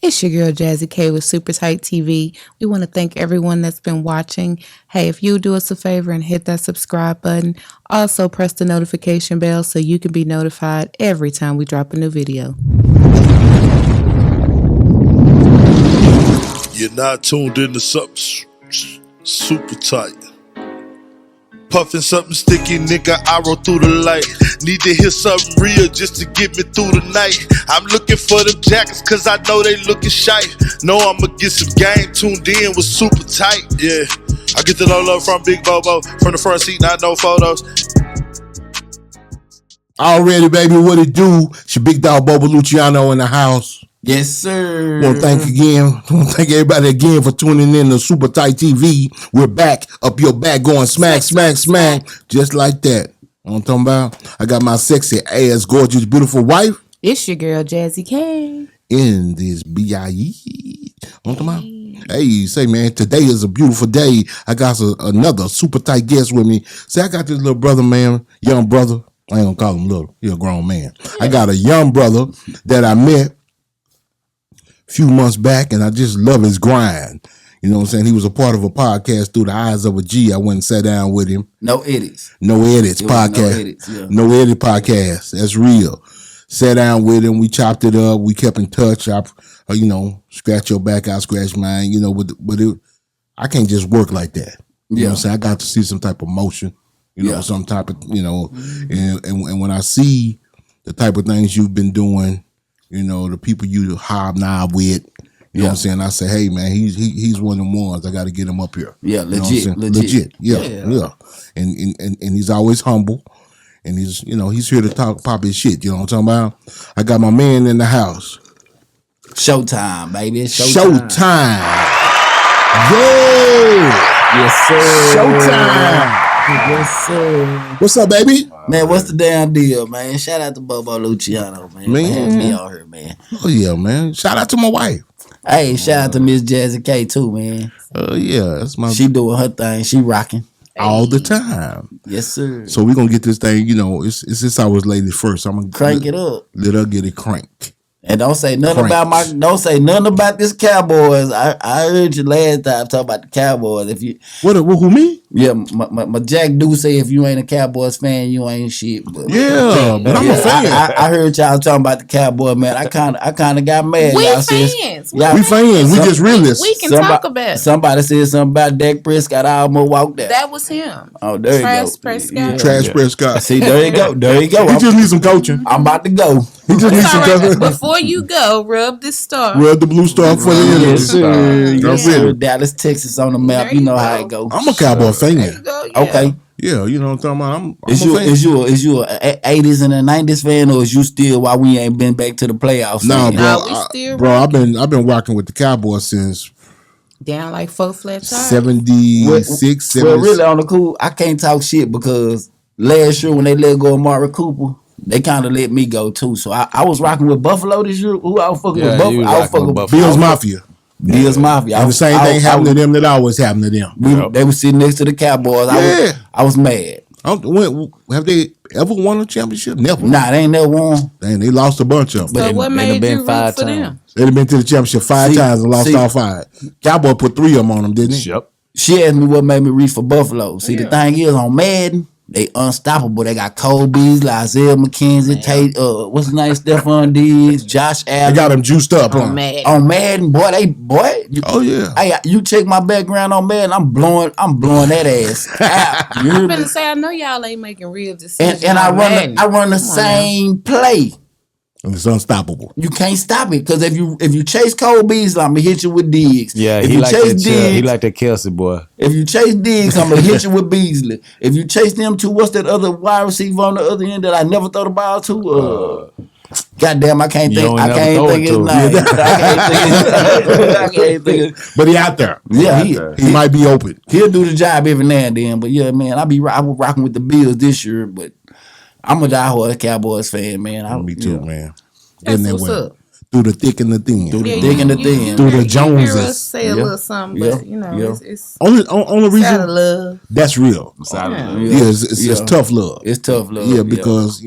It's your girl Jazzy K with Super Tight TV. We want to thank everyone that's been watching. Hey, if you do us a favor and hit that subscribe button, also press the notification bell so you can be notified every time we drop a new video. You're not tuned into something super tight. Puffin' something sticky, nigga, I roll through the light. Need to hear something real just to get me through the night. I'm looking for them jackets cause I know they looking shite. Know I'ma get some game tuned in with super tight, yeah. I get the low love from Big Bobo, from the front seat, not no photos. Already, baby, what it do? It's your big dog Bobo Luciano in the house. Yes, sir. Want to thank everybody again for tuning in to Super Tight TV. We're back, up your back, going smack, just like that. You know what I'm talking about? I got my sexy ass, gorgeous, beautiful wife. It's your girl Jazzy K. In this BIE. You know what I'm talking about? Hey, say man, today is a beautiful day. I got another super tight guest with me. Say I got this little brother, man, young brother. I ain't gonna call him little. He's a grown man. I got a young brother that I met few months back, and I just love his grind. You know what I'm saying? He was a part of a podcast through the eyes of a G. I went and sat down with him. No edits Podcast. No edits, yeah. No edit podcast. That's real. Sat down with him. We chopped it up. We kept in touch. I scratch your back, I scratch mine. You know, but I can't just work like that. You know what I'm saying? I got to see some type of motion. You know, some type of, and when I see the type of things you've been doing, you know, the people you hobnob with, you know what I'm saying? I say, hey man, he's one of them ones. I got to get him up here. Yeah, legit. Yeah. And he's always humble, and he's here to talk pop his shit. You know what I'm talking about? I got my man in the house. Showtime, baby. Showtime. Yeah. Yes, sir. Showtime. Yes, sir. What's up, baby? Man, what's the damn deal, man? Shout out to Bobo Luciano, man. Man, me out here, man. Oh yeah, man. Shout out to my wife. Hey, shout out to Miss Jazzy K too, man. Oh yeah, that's my. She doing her thing. She rocking all the time. Yes, sir. So we gonna get this thing. You know, it's this hour's ladies first. I'm gonna crank it up. Let her get it cranked. And don't say nothing about this Cowboys. I heard you last time talk about the Cowboys. If you who me? Yeah, my Jack do say if you ain't a Cowboys fan, you ain't shit. But but I'm a fan. I heard y'all talking about the Cowboys, man. I kind of got mad. We y'all fans. We fans. We just realists. We can talk about it. Somebody said something about Dak Prescott. I almost walked out. That was him. Oh, there you go. Prescott. Trash Prescott. See, there you go. There you go. He just needs some coaching. I'm about to go. He just needs some coaching. Before you go, rub this star. Rub the blue star for the end. Yes, sir. Yes, sir. Dallas, Texas on the map. You know how it goes. I'm a Cowboy fan. Okay. Yeah, you know what I'm talking about. Is you a 80s and a 90s fan, or is you still why we ain't been back to the playoffs? No, bro. I've been rocking with the Cowboys since down like 4 flat tires. 76. Well, really on the cool, I can't talk shit because last year when they let go of Amari Cooper, they kind of let me go too. So I was rocking with Buffalo this year. Who I was fucking with Buffalo? I was fucking with Buffalo. Bills Mafia. Bills Mafia. And the same thing happened to them that always happened to them. They were sitting next to the Cowboys. I was mad. Have they ever won a championship? Never. Nah, they ain't never won. They lost a bunch of them. So what made you root for them? They've been to the championship 5 times and lost all 5. Cowboy put 3 of them on them, didn't he? Yep. She asked me what made me reach for Buffalo. See, the thing is, on Madden, they unstoppable. They got Cole Beasley, Isaiah McKenzie, Tate, what's his name? Stephon Diggs, Josh Allen. They got them juiced up on Madden. On Madden, boy. Oh yeah. Hey, you check my background on Madden. I'm blowing that ass out. I'm gonna say I know y'all ain't making real decisions. And I run the same play. And it's unstoppable. You can't stop it because if you chase Cole Beasley, I'm gonna hit you with Diggs. Yeah, if he you like chase that. Diggs, He like that Kelsey boy. If you chase Diggs, I'm gonna hit you with Beasley. If you chase them two, what's that other wide receiver on the other end that I never throw the ball to? Goddamn, I can't think. I can't think his name. I can't think. But he out there. Yeah, he might be open. He'll do the job every now and then. But yeah, man, I was rocking with the Bills this year. But I'm a diehard Cowboys fan, man. Me too, man. That's what's up. Through the thick and the thin. Through the thick and the thin. Through the Joneses. You hear us say a little something, but it's only reason out of love. that's real. Yeah, it's tough love. It's tough love. Yeah, because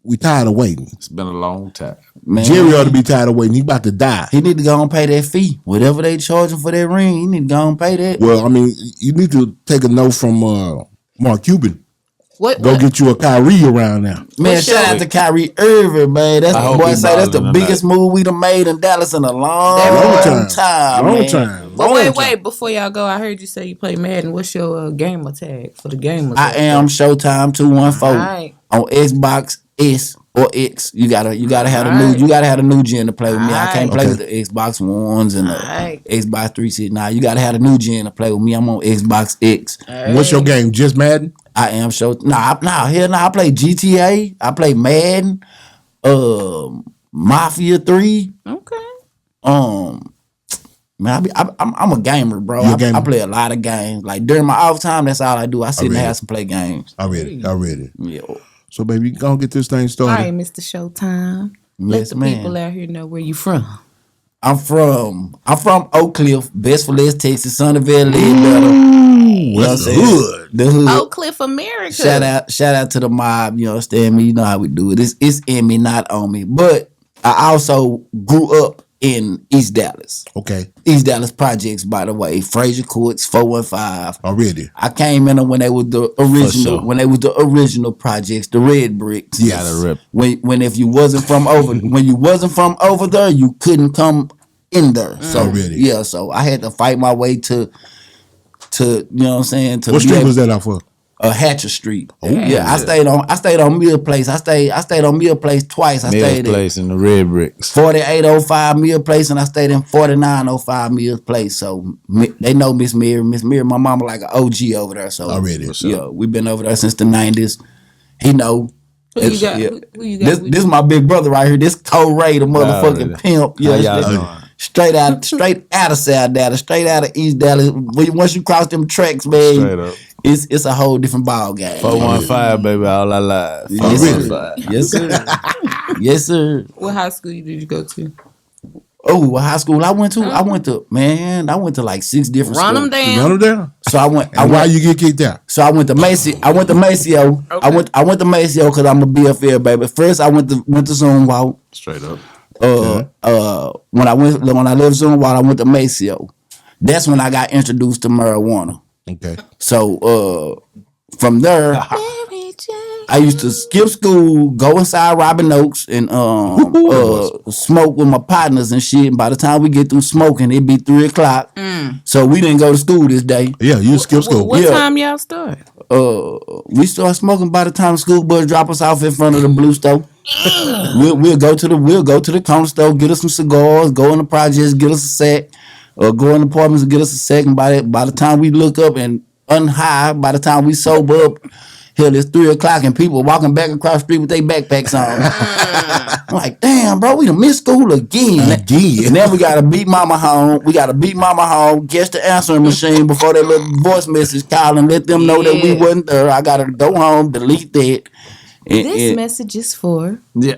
we tired of waiting. It's been a long time. Man, Jerry ought to be tired of waiting. He about to die. He need to go and pay that fee. Whatever they charge him for that ring, he need to go and pay that. Well, I mean, you need to take a note from Mark Cuban. What? Get you a Kyrie around now. Man, shout out to Kyrie Irving, man. That's the boy say that's the biggest move we done made in Dallas in a long time. Long time. Wait. Before y'all go, I heard you say you play Madden. What's your gamer tag for the gamers? I am Showtyme 214 on Xbox S or X. You gotta have the new gen to play with me. I can't play with the Xbox Ones and the Xbox 360. Nah, you gotta have the new gen to play with me. I'm on Xbox X. What's your game? Just Madden? I am I play GTA. I play Madden, Mafia 3. Okay. Man, I'm a gamer, bro. I play a lot of games. Like during my off time, that's all I do. I sit in the house and play games. I read it. Yeah. So, baby, you gonna get this thing started. All right, Mr. Showtime. Let the people out here know where you from. I'm from Oak Cliff, best for less Texas, son of Ed Better. That's the hood. The hood. Oak Cliff, America. Shout out to the mob. You understand me? You know how we do it. It's in me, not on me. But I also grew up in East Dallas. Okay. East Dallas projects, by the way. Fraser Courts, 415. Already. I came in when they was the original projects, the red bricks. Yes. Gotta rip. When if you wasn't from over there, you couldn't come in there. So Already. Yeah, so I had to fight my way to you know what I'm saying? What street was that off of? Hatcher Street. I stayed on Mill Place. I stayed on Mill Place twice. Mill Place in the Red Bricks. 4805 Mill Place, and I stayed in 4905 Mill Place. So they know Miss Mary. Miss Mary, my mama like an OG over there. So already, yeah, we've been over there since the 90s. He know. Who you got? This is my big brother right here. This Co-Ray, the motherfucking pimp. Yeah, straight out of South Dallas, straight out of East Dallas. Once you cross them tracks, man, it's a whole different ball game. 415, baby, all our lives. Yes, sir. Yes, sir. What high school did you go to? Oh, what high school I went to? I went to like 6 different schools. Run them down. So I went. Why you get kicked out? So I went to Maceo. Okay. I went to Maceo because I'm a BFL baby. First I went to Zumwalt. Straight up. When I left Zumwalt, I went to Maceo. That's when I got introduced to marijuana. Okay. So from there, I used to skip school, go inside Robin Oaks, and smoke with my partners and shit. And by the time we get through smoking, it'd be 3:00. So we didn't go to school this day. Yeah, you skip school. What time y'all start? We start smoking by the time the school bus drop us off in front of the blue store. We'll go to the corner store, get us some cigars, go in the projects, get us a sack, or go in the apartments and get us a sack. And by the time we look up and unhigh, by the time we sober up, hell, it's 3:00 and people walking back across the street with their backpacks on. I'm like, damn, bro, we done missed school again. And then we gotta beat mama home. Guess the answering machine before that little voice message call and let them know that we wasn't there. I gotta go home, delete that. This message is for yeah.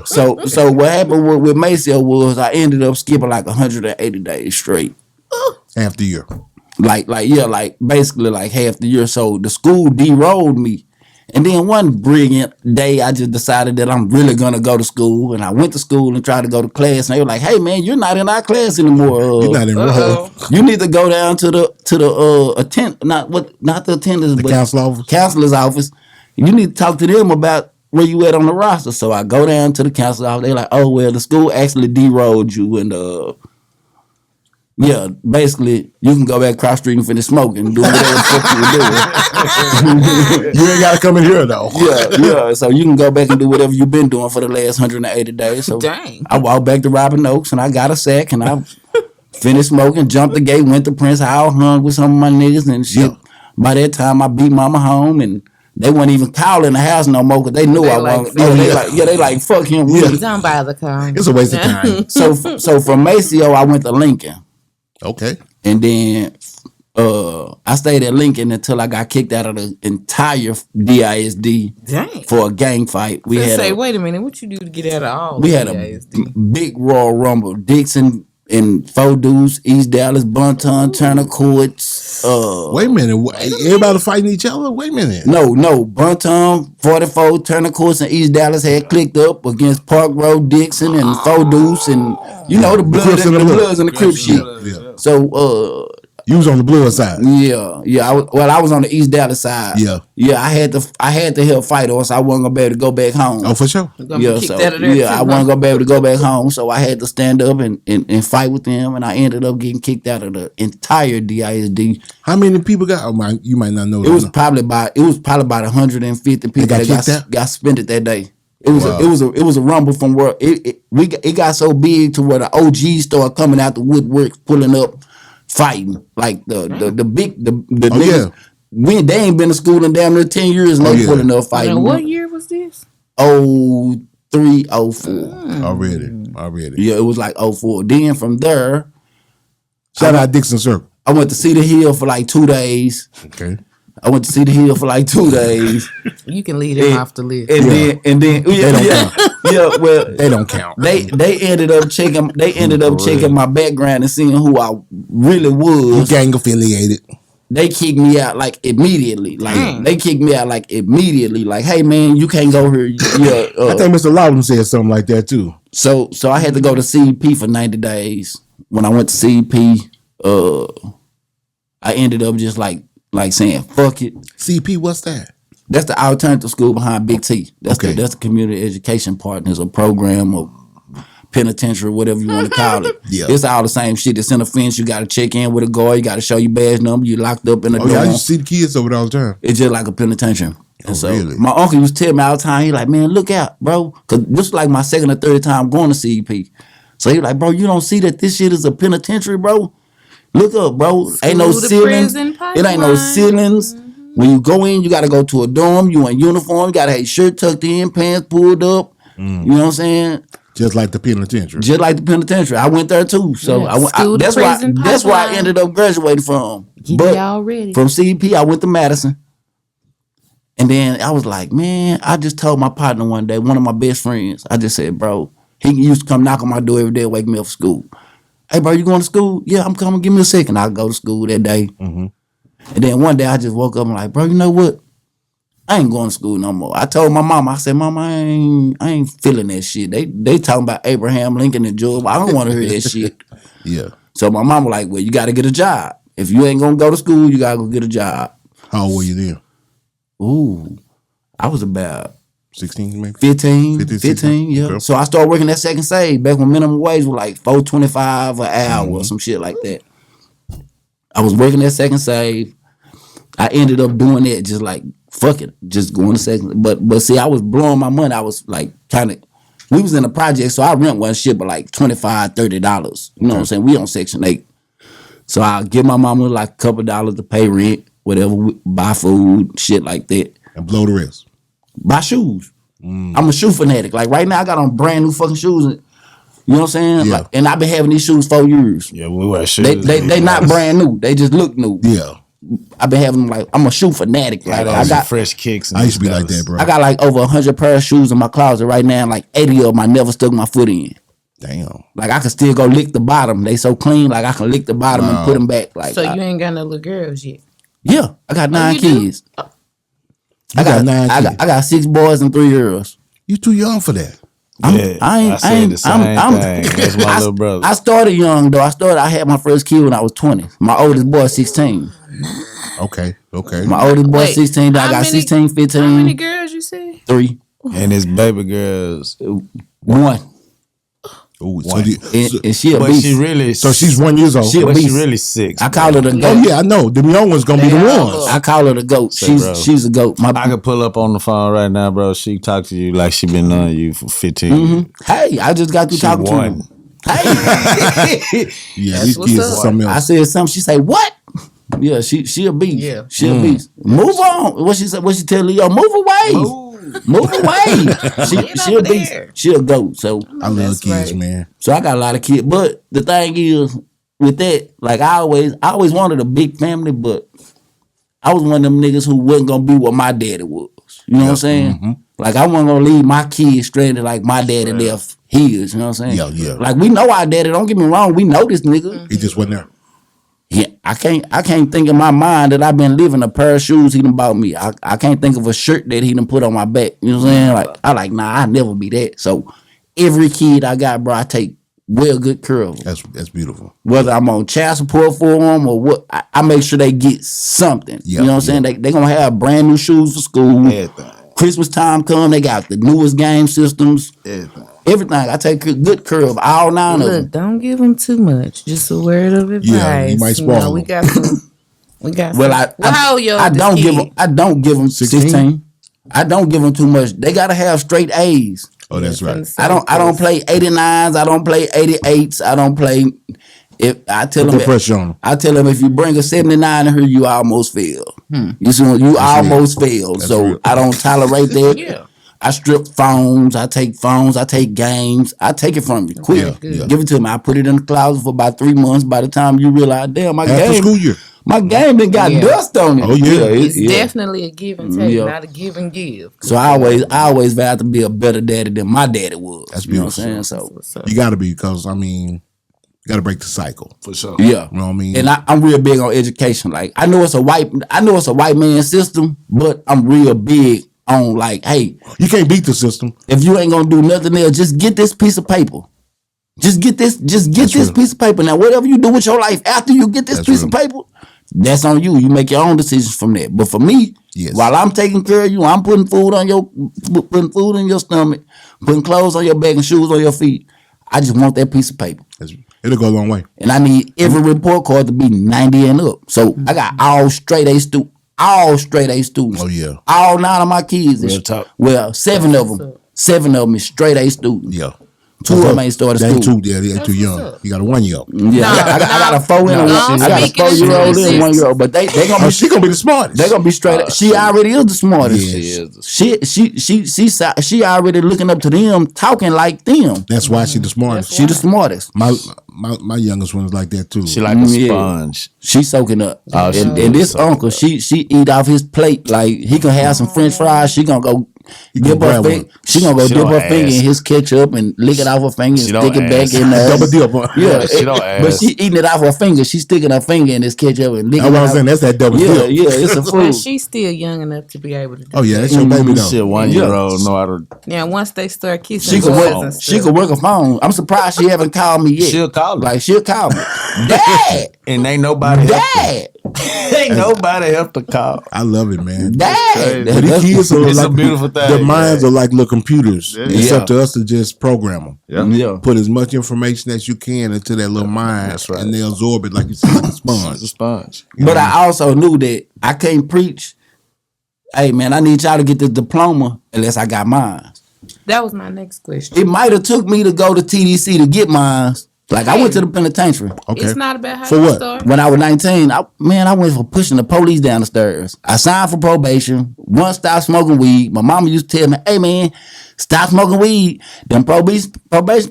So what happened with Maceo was I ended up skipping like 180 days straight. Half the year. Like basically like half the year. So the school de-rolled me. And then one brilliant day, I just decided that I'm really gonna go to school, and I went to school and tried to go to class. And they were like, "Hey, man, you're not in our class anymore. You're not enrolled. You need to go down to the counselor's office. You need to talk to them about where you at on the roster." So I go down to the counselor's office. They're like, "Oh, well, the school actually de-rolled you, and yeah, basically, you can go back across the street and finish smoking and do whatever the fuck you were doing. You ain't got to come in here, though." Yeah. So you can go back and do whatever you've been doing for the last 180 days. So dang. I walked back to Robin Oaks and I got a sack and I finished smoking, jumped the gate, went to Prince Hall, hung with some of my niggas and shit. By that time, I beat mama home and they weren't even calling the house no more because they knew I wasn't. They like, fuck him. Don't bother calling. It's a waste of time. So from Maceo, I went to Lincoln. Okay. And then I stayed at Lincoln until I got kicked out of the entire DISD. Dang. For a gang fight. Wait a minute, what you do to get out of all? We had a big Royal Rumble. Dixon in Four Deuce, East Dallas, Bunton, Turner Courts. Wait a minute. Everybody fighting each other? Wait a minute. No. Bunton, 44, Turner Courts, and East Dallas had clicked up against Park Road, Dixon, and Four Deuce, and the Bloods and the Bloods and the Crip shit. Yeah. So, You was on the Blood side. yeah. I was on the East Dallas side. Yeah. I had to help fight, or else I wasn't gonna be able to go back home. Oh, for sure. I wasn't gonna be able to go back home, so I had to stand up and fight with them, and I ended up getting kicked out of the entire DISD. How many people got? Oh, you might not know. It was probably about 150 people that got suspended that day. It was a rumble from where it got so big to where the OGs started coming out the woodwork, pulling up, fighting like the big niggas. They ain't been to school in damn near 10 years and they pulling up fighting. And what year was this? 03, 04. Already. Yeah, it was like 04. Then from there, shout out Dixon Circle. I went to Cedar Hill for like 2 days. Okay. I went to Cedar Hill for like 2 days. You can leave him off the list. And then They don't count. Yeah, well, They don't count. They ended up checking my background and seeing who I really was. You gang affiliated. They kicked me out like immediately. Like hey man, you can't go here. Yeah. I think Mr. Loudon said something like that too. So I had to go to CEP for 90 days. When I went to CEP, I ended up just like saying fuck it. CP, what's that? That's the alternative school behind Big T. That's Okay. the community education partners, a program or penitentiary, whatever you want to call it. Yeah. It's all the same shit. It's in a fence. You got to check in with a guard. You got to show your badge number. You locked up in a dorm. Yeah, I used to see the kids over there all the time. It's just like a penitentiary. And so really? my uncle used to tell me all the time, he like, man, look out, bro. Because this was like my second or third time going to CEP. So he like, bro, you don't see that this shit is a penitentiary, bro? Look up, bro. Ain't no ceilings. It ain't no ceilings. When you go in, you got to go to a dorm. You in uniform. You got to have your shirt tucked in, pants pulled up. You know what I'm saying? Just like the penitentiary. Just like the penitentiary. I went there too. So that's where I ended up graduating from. But from CEP, I went to Madison. And then I was like, man, I just told my partner one day, one of my best friends, I just said, bro, he used to come knock on my door every day and wake me up for school. Hey, bro, you going to school? Yeah, I'm coming. Give me a second. I'll go to school that day. Mm-hmm. And then one day I just woke up and like, bro, you know what? I ain't going to school no more. I told my mama, I said, Mama, I ain't feeling that shit. They talking about Abraham Lincoln and George. I don't want to hear that shit. Yeah. So my mama like, well, you got to get a job. If you ain't going to go to school, you got to go get a job. How old were you then? Ooh, I was about 16 maybe? 15, yeah. Okay. So I started working at Second Save back when minimum wage was like $4.25 an hour or some shit like that. I was working at Second Save. I ended up doing that just like, fuck it, just going to Second. But see, I was blowing my money. I was like we was in a project, so our rent wasn't shit but like $25, $30. You know what I'm saying? We on Section 8. So I give my mama like a couple dollars to pay rent, whatever, buy food, shit like that. And blow the rest. Buy shoes. I'm a shoe fanatic. Like right now, I got on brand new fucking shoes. You know what I'm saying? Yeah. Like, and I've been having these shoes 4 years. Yeah, we wear shoes. They not brand new. They just look new. Yeah. I've been having them like, I'm a shoe fanatic. Like I I got fresh kicks. I used to be like that, bro. I got like over 100 pair of shoes in my closet right now. And like 80 of them I never stuck my foot in. Damn. Like I can still go lick the bottom. They so clean. Like I can lick the bottom and put them back. Like So you ain't got no little girls yet? Yeah, I got 9 kids. I got 9 kids. I got 6 boys and 3 girls. You too young for that. I said the same thing. That's my little brother. I started young though. I had my first kid when I was 20. My oldest boy 16. Okay. My oldest boy 16. I got 16, 15. How many girls you said? 3. And his baby girls. 1. Ooh, And she a But beast. she really. so she's 1 year old. She a But she beast. really 6. I call her the goat. Oh yeah, I know. The young one's gonna be the ones. I call her the goat. bro. She's a goat. I could pull up on the phone right now, bro. She talk to you like she been knowing you for 15. Hey, I just got through talking to won. her. Hey, Yeah, these what's kids up. are something I else. said something. She say what? Yeah, she a beast. Yeah. She a beast. Move on. What she said? What she tell Leo? Move away. Move away. She a beast. there. She a goat. So I love That's kids, right. man. I got a lot of kids. But the thing is, with that, like I always wanted a big family, but I was one of them niggas who wasn't gonna be what my daddy was. You know what I'm saying? Like I wasn't gonna leave my kids stranded like my daddy left his. You know what I'm saying? Yeah, yeah. Like we know our daddy. Don't get me wrong. We know this nigga. He just wasn't there. Yeah, I can't think in my mind that I've been living a pair of shoes he done bought me. I can't think of a shirt that he done put on my back. You know what I'm saying? Nah, I never be that. So every kid I got, bro, I take good care of them. That's beautiful. Whether I'm on child support for them or what, I make sure they get something. You know what I'm saying? They gonna have brand new shoes for school. Everything. Christmas time come, they got the newest game systems. Everything. I take good care of all 9 of them. Look, don't give them too much. Just a word of advice. Yeah, you might spoil them. We got some. We got Well, some. How old your I don't kid? give them. I don't give them 16. I don't give them too much. They gotta have straight A's. Oh, that's right. I don't play 89s. I don't play 88s. I don't play. If I tell them, Put pressure on them. I tell them if you bring a 79 in here, you almost fail. You see, you almost fail. So real. I don't tolerate that. I strip phones. I take games. I take it from you quick. Yeah. Give it to me. I put it in the closet for about 3 months. By the time you realize, damn, my After game, school year. my game done got dust on it. Oh, yeah. It's definitely a give and take, Yeah. not a give and give. So I always vowed to be a better daddy than my daddy was. That's You know what beautiful. I'm saying? So You got to be, because, I mean, you got to break the cycle. For sure. yeah. You know what I mean? And I'm real big on education. Like I know it's a white man system, but I'm real big on like, hey, You can't beat the system. if you ain't gonna do nothing else, just get this piece of paper. Just get this real. piece of paper. Now, whatever you do with your life after you get this That's piece real. of paper, that's on you. You make your own decisions from that. But for me, Yes. while I'm taking care of you, I'm putting food in your stomach, putting clothes on your back and shoes on your feet. I just want that piece of paper. It'll go a long way. And I need every report card to be 90 and up. So I got all straight A students. Oh, yeah. All 9 of my kids. Real talk. Well, 7 of them. 7 of them is straight A students. Yeah. 2 of them ain't started They school. they're too young. You got a 1-year-old. Yeah, I got a 4 and a No, I got a speaking 4-year-old of and 1-year-old. But they gonna Oh, be she gonna be the smartest. they gonna be straight. She already is the smartest. Yes. She already looking up to them, talking like them. That's why she the smartest. She the smartest. My youngest one is like that too. She like a sponge. She soaking up. Oh, she and really this soaking uncle, up. she eat off his plate. Like he can have some French fries. She gonna go dip her grab finger. one. She gonna go She dip don't her finger ask. in his ketchup and lick it off her finger and She stick don't it back ask. in there. Double dip. Huh? Yeah, She don't but ask. she eating it off her finger. She sticking her finger in this ketchup and licking That's what it I'm off. saying. That's that double Yeah, dip. yeah, it's a But food. she's still young enough to be able to do Oh yeah, that's your baby though. Shit, 1-year-old know how to. Yeah, once they start kissing, She could boys work. and She stuff. could work a phone. I'm surprised she haven't called me yet. She'll call her. Like she'll call me, Dad, And ain't nobody help her. Dad, Ain't nobody help to call. I love it, man. Dad. But these kids are It's a like beautiful thing, Their minds man. are like little computers. It's Yeah. up to us to just program them. Yeah. Put as much information as you can into that little mind, That's right. and they absorb it like you said, like a It's a sponge. sponge. But I also knew that I can't preach. Hey man, I need y'all to get this diploma unless I got mine. That was my next question. It might have took me to go to TDC to get mine. Like I went to the penitentiary Okay. It's not about how For you what? start. when I was 19. I went for pushing the police down the stairs. I signed for probation. Once stopped smoking weed. My mama used to tell me, "Hey man, stop smoking weed. Them probation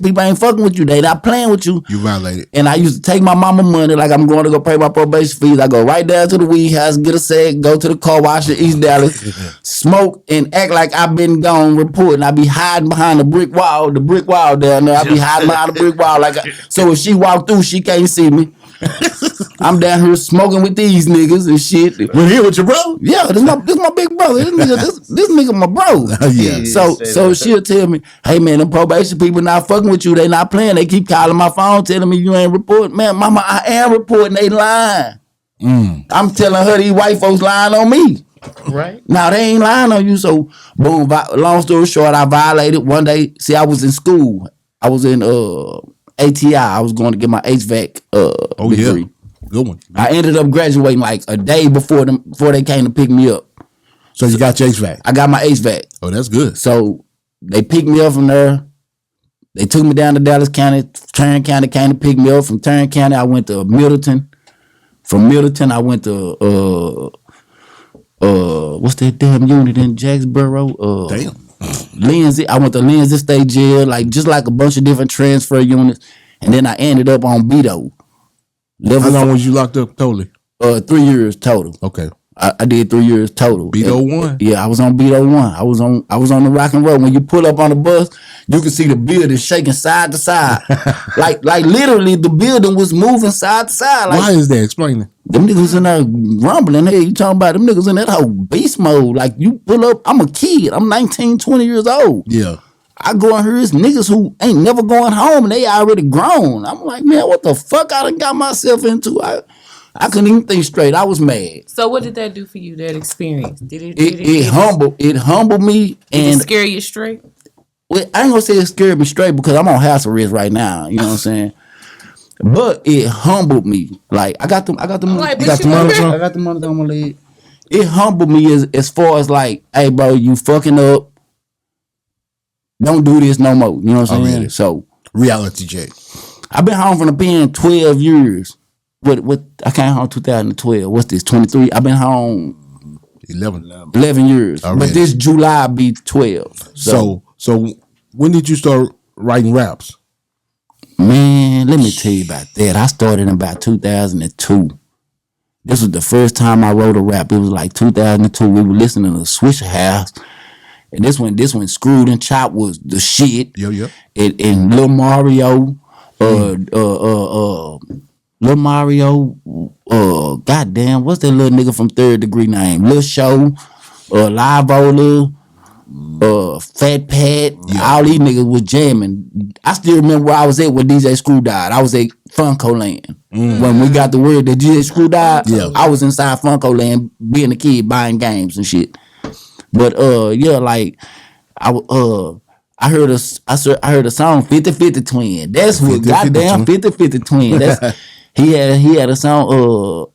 people ain't fucking with you. They not playing with you." You violated. And I used to take my mama money like I'm going to go pay my probation fees. I go right down to the weed house, get a sack, go to the car wash in East Dallas, smoke and act like I've been gone reporting. I be hiding behind the brick wall down there. I be hiding behind the brick wall so if she walk through, she can't see me. I'm down here smoking with these niggas and shit. We're here with your brother. Yeah, this my big brother. This nigga my bro. Yeah. So she'll tell me, "Hey man, them probation people not fucking with you. They not playing. They keep calling my phone, telling me you ain't reporting. Man, mama, I am reporting. They lying. I'm telling her these white folks lying on me. Right. Now they ain't lying on you." So boom. Long story short, I violated one day. See, I was in school. I was in ATI. I was going to get my HVAC Oh degree. yeah. Good one. I ended up graduating like a day before they came to pick me up. So you got your HVAC. I got my HVAC. Oh, that's good. So they picked me up from there. They took me down to Dallas County. Tarrant County came to pick me up. From Tarrant County, I went to Middleton. From Middleton, I went to what's that damn unit in Jacksboro? Damn. Lindsay. I went to Lindsay State Jail, just like a bunch of different transfer units. And then I ended up on Beto. How long was you locked up totally? 3 years total. Okay. I did 3 years total. Beat 01. Yeah, I was on Beat 01. I was on the rock and roll. When you pull up on the bus, you can see the building shaking side to side. like literally the building was moving side to side. Like, why is that? Explain it. them niggas in there rumbling. Hey, you talking about them niggas in that whole beast mode. Like, you pull up, I'm a kid. I'm 19, 20 years old. Yeah. I go and hear this niggas who ain't never going home and they already grown. I'm like, man, what the fuck I done got myself into? I couldn't even think straight. I was mad. So what did that do for you, that experience? It humbled me. Did And it scare you straight? well, I ain't gonna say it scared me straight because I'm on house arrest right now. You know what I'm saying? But it humbled me. Like, I got the Like, but monitor. I got the monitor on my leg. It humbled me as far as like, hey bro, you fucking up. Don't do this no more. You know what I'm saying? Really? So Reality check. I've been home from the pen 12 years. What I came home 2012. What's this? 23. I've been home 11 years. Already. But this July be 12. So when did you start writing raps? Man, let me tell you about that. I started in about 2002. This was the first time I wrote a rap. It was like 2002. We were listening to Swisher House. And this one Screwed and Chop was the shit. Yeah. And Lil Mario, Lil Mario, goddamn, what's that little nigga from Third Degree name? Lil Show, Live Ola, Fat Pat, all these niggas was jamming. I still remember where I was at when DJ Screw died. I was at Funko Land. When we got the word that DJ Screw died, I was inside Funko Land being a kid buying games and shit. But like I heard a song 50-50 Twin. That's what 50-50 goddamn 50-50 Twin. That's he had a song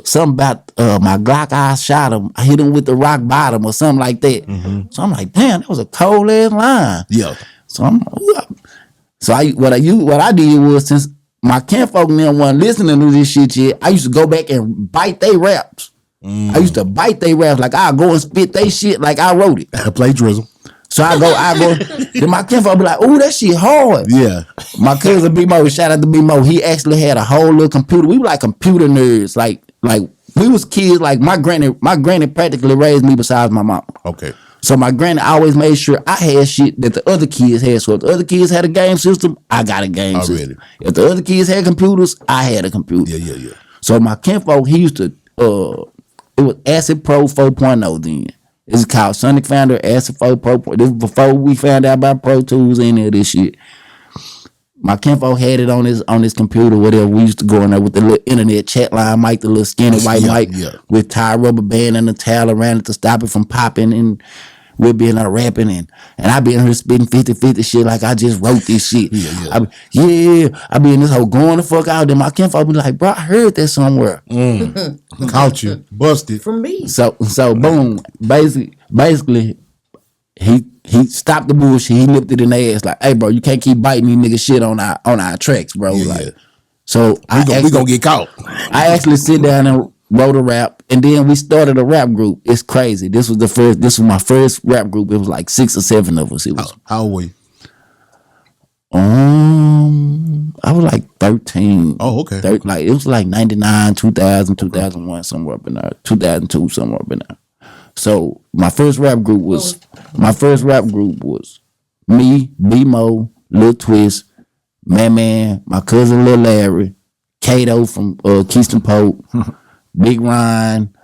something about my Glock I shot him. I hit him with the rock bottom or something like that. So I'm like, damn, that was a cold ass line. Yeah. So what I did was, since my kinfolk and them wasn't listening to this shit yet, I used to go back and bite they raps. I used to bite they raps. Like, I'll go and spit they shit like I wrote it. Play drizzle. So I go. Then my kinfolk be like, "Ooh, that shit hard." Yeah. My cousin B-Mo, shout out to B-Mo. He actually had a whole little computer. We were like computer nerds. Like we was kids. Like my granny practically raised me besides my mom. Okay. So my granny always made sure I had shit that the other kids had. So if the other kids had a game system, I got a game system. If the other kids had computers, I had a computer. Yeah. So my kinfolk, he used to, it was Acid Pro 4.0 then. It's called Sonic Founder Acid Pro. This was before we found out about Pro Tools and any of this shit. My kinfolk had it on his computer, whatever. We used to go in there with the little internet chat line mic, the little skinny white mic with tie rubber band and a towel around it to stop it from popping, and we'll be in there rapping, and I be in here spitting 50-50 shit like I just wrote this shit. I be in this whole going the fuck out. Then my kinfolk be like, bro, I heard that somewhere. Caught you. Busted. From me. So boom. Basically, he stopped the bullshit. He nipped it in the ass like, hey bro, you can't keep biting these niggas shit on our tracks, bro. So we gonna get caught. I actually sit down and wrote a rap, and then we started a rap group. It's crazy. This was my first rap group. It was like 6 or 7 of us. It was How old were you? I was like 13. Oh, okay. It was like 99, 2000, 2001, somewhere up in there. 2002, somewhere up in there. So my first rap group was me, B-Mo, Lil Twist, Man, my cousin Lil Larry, Kato from Keystone Pope, Big Ryan,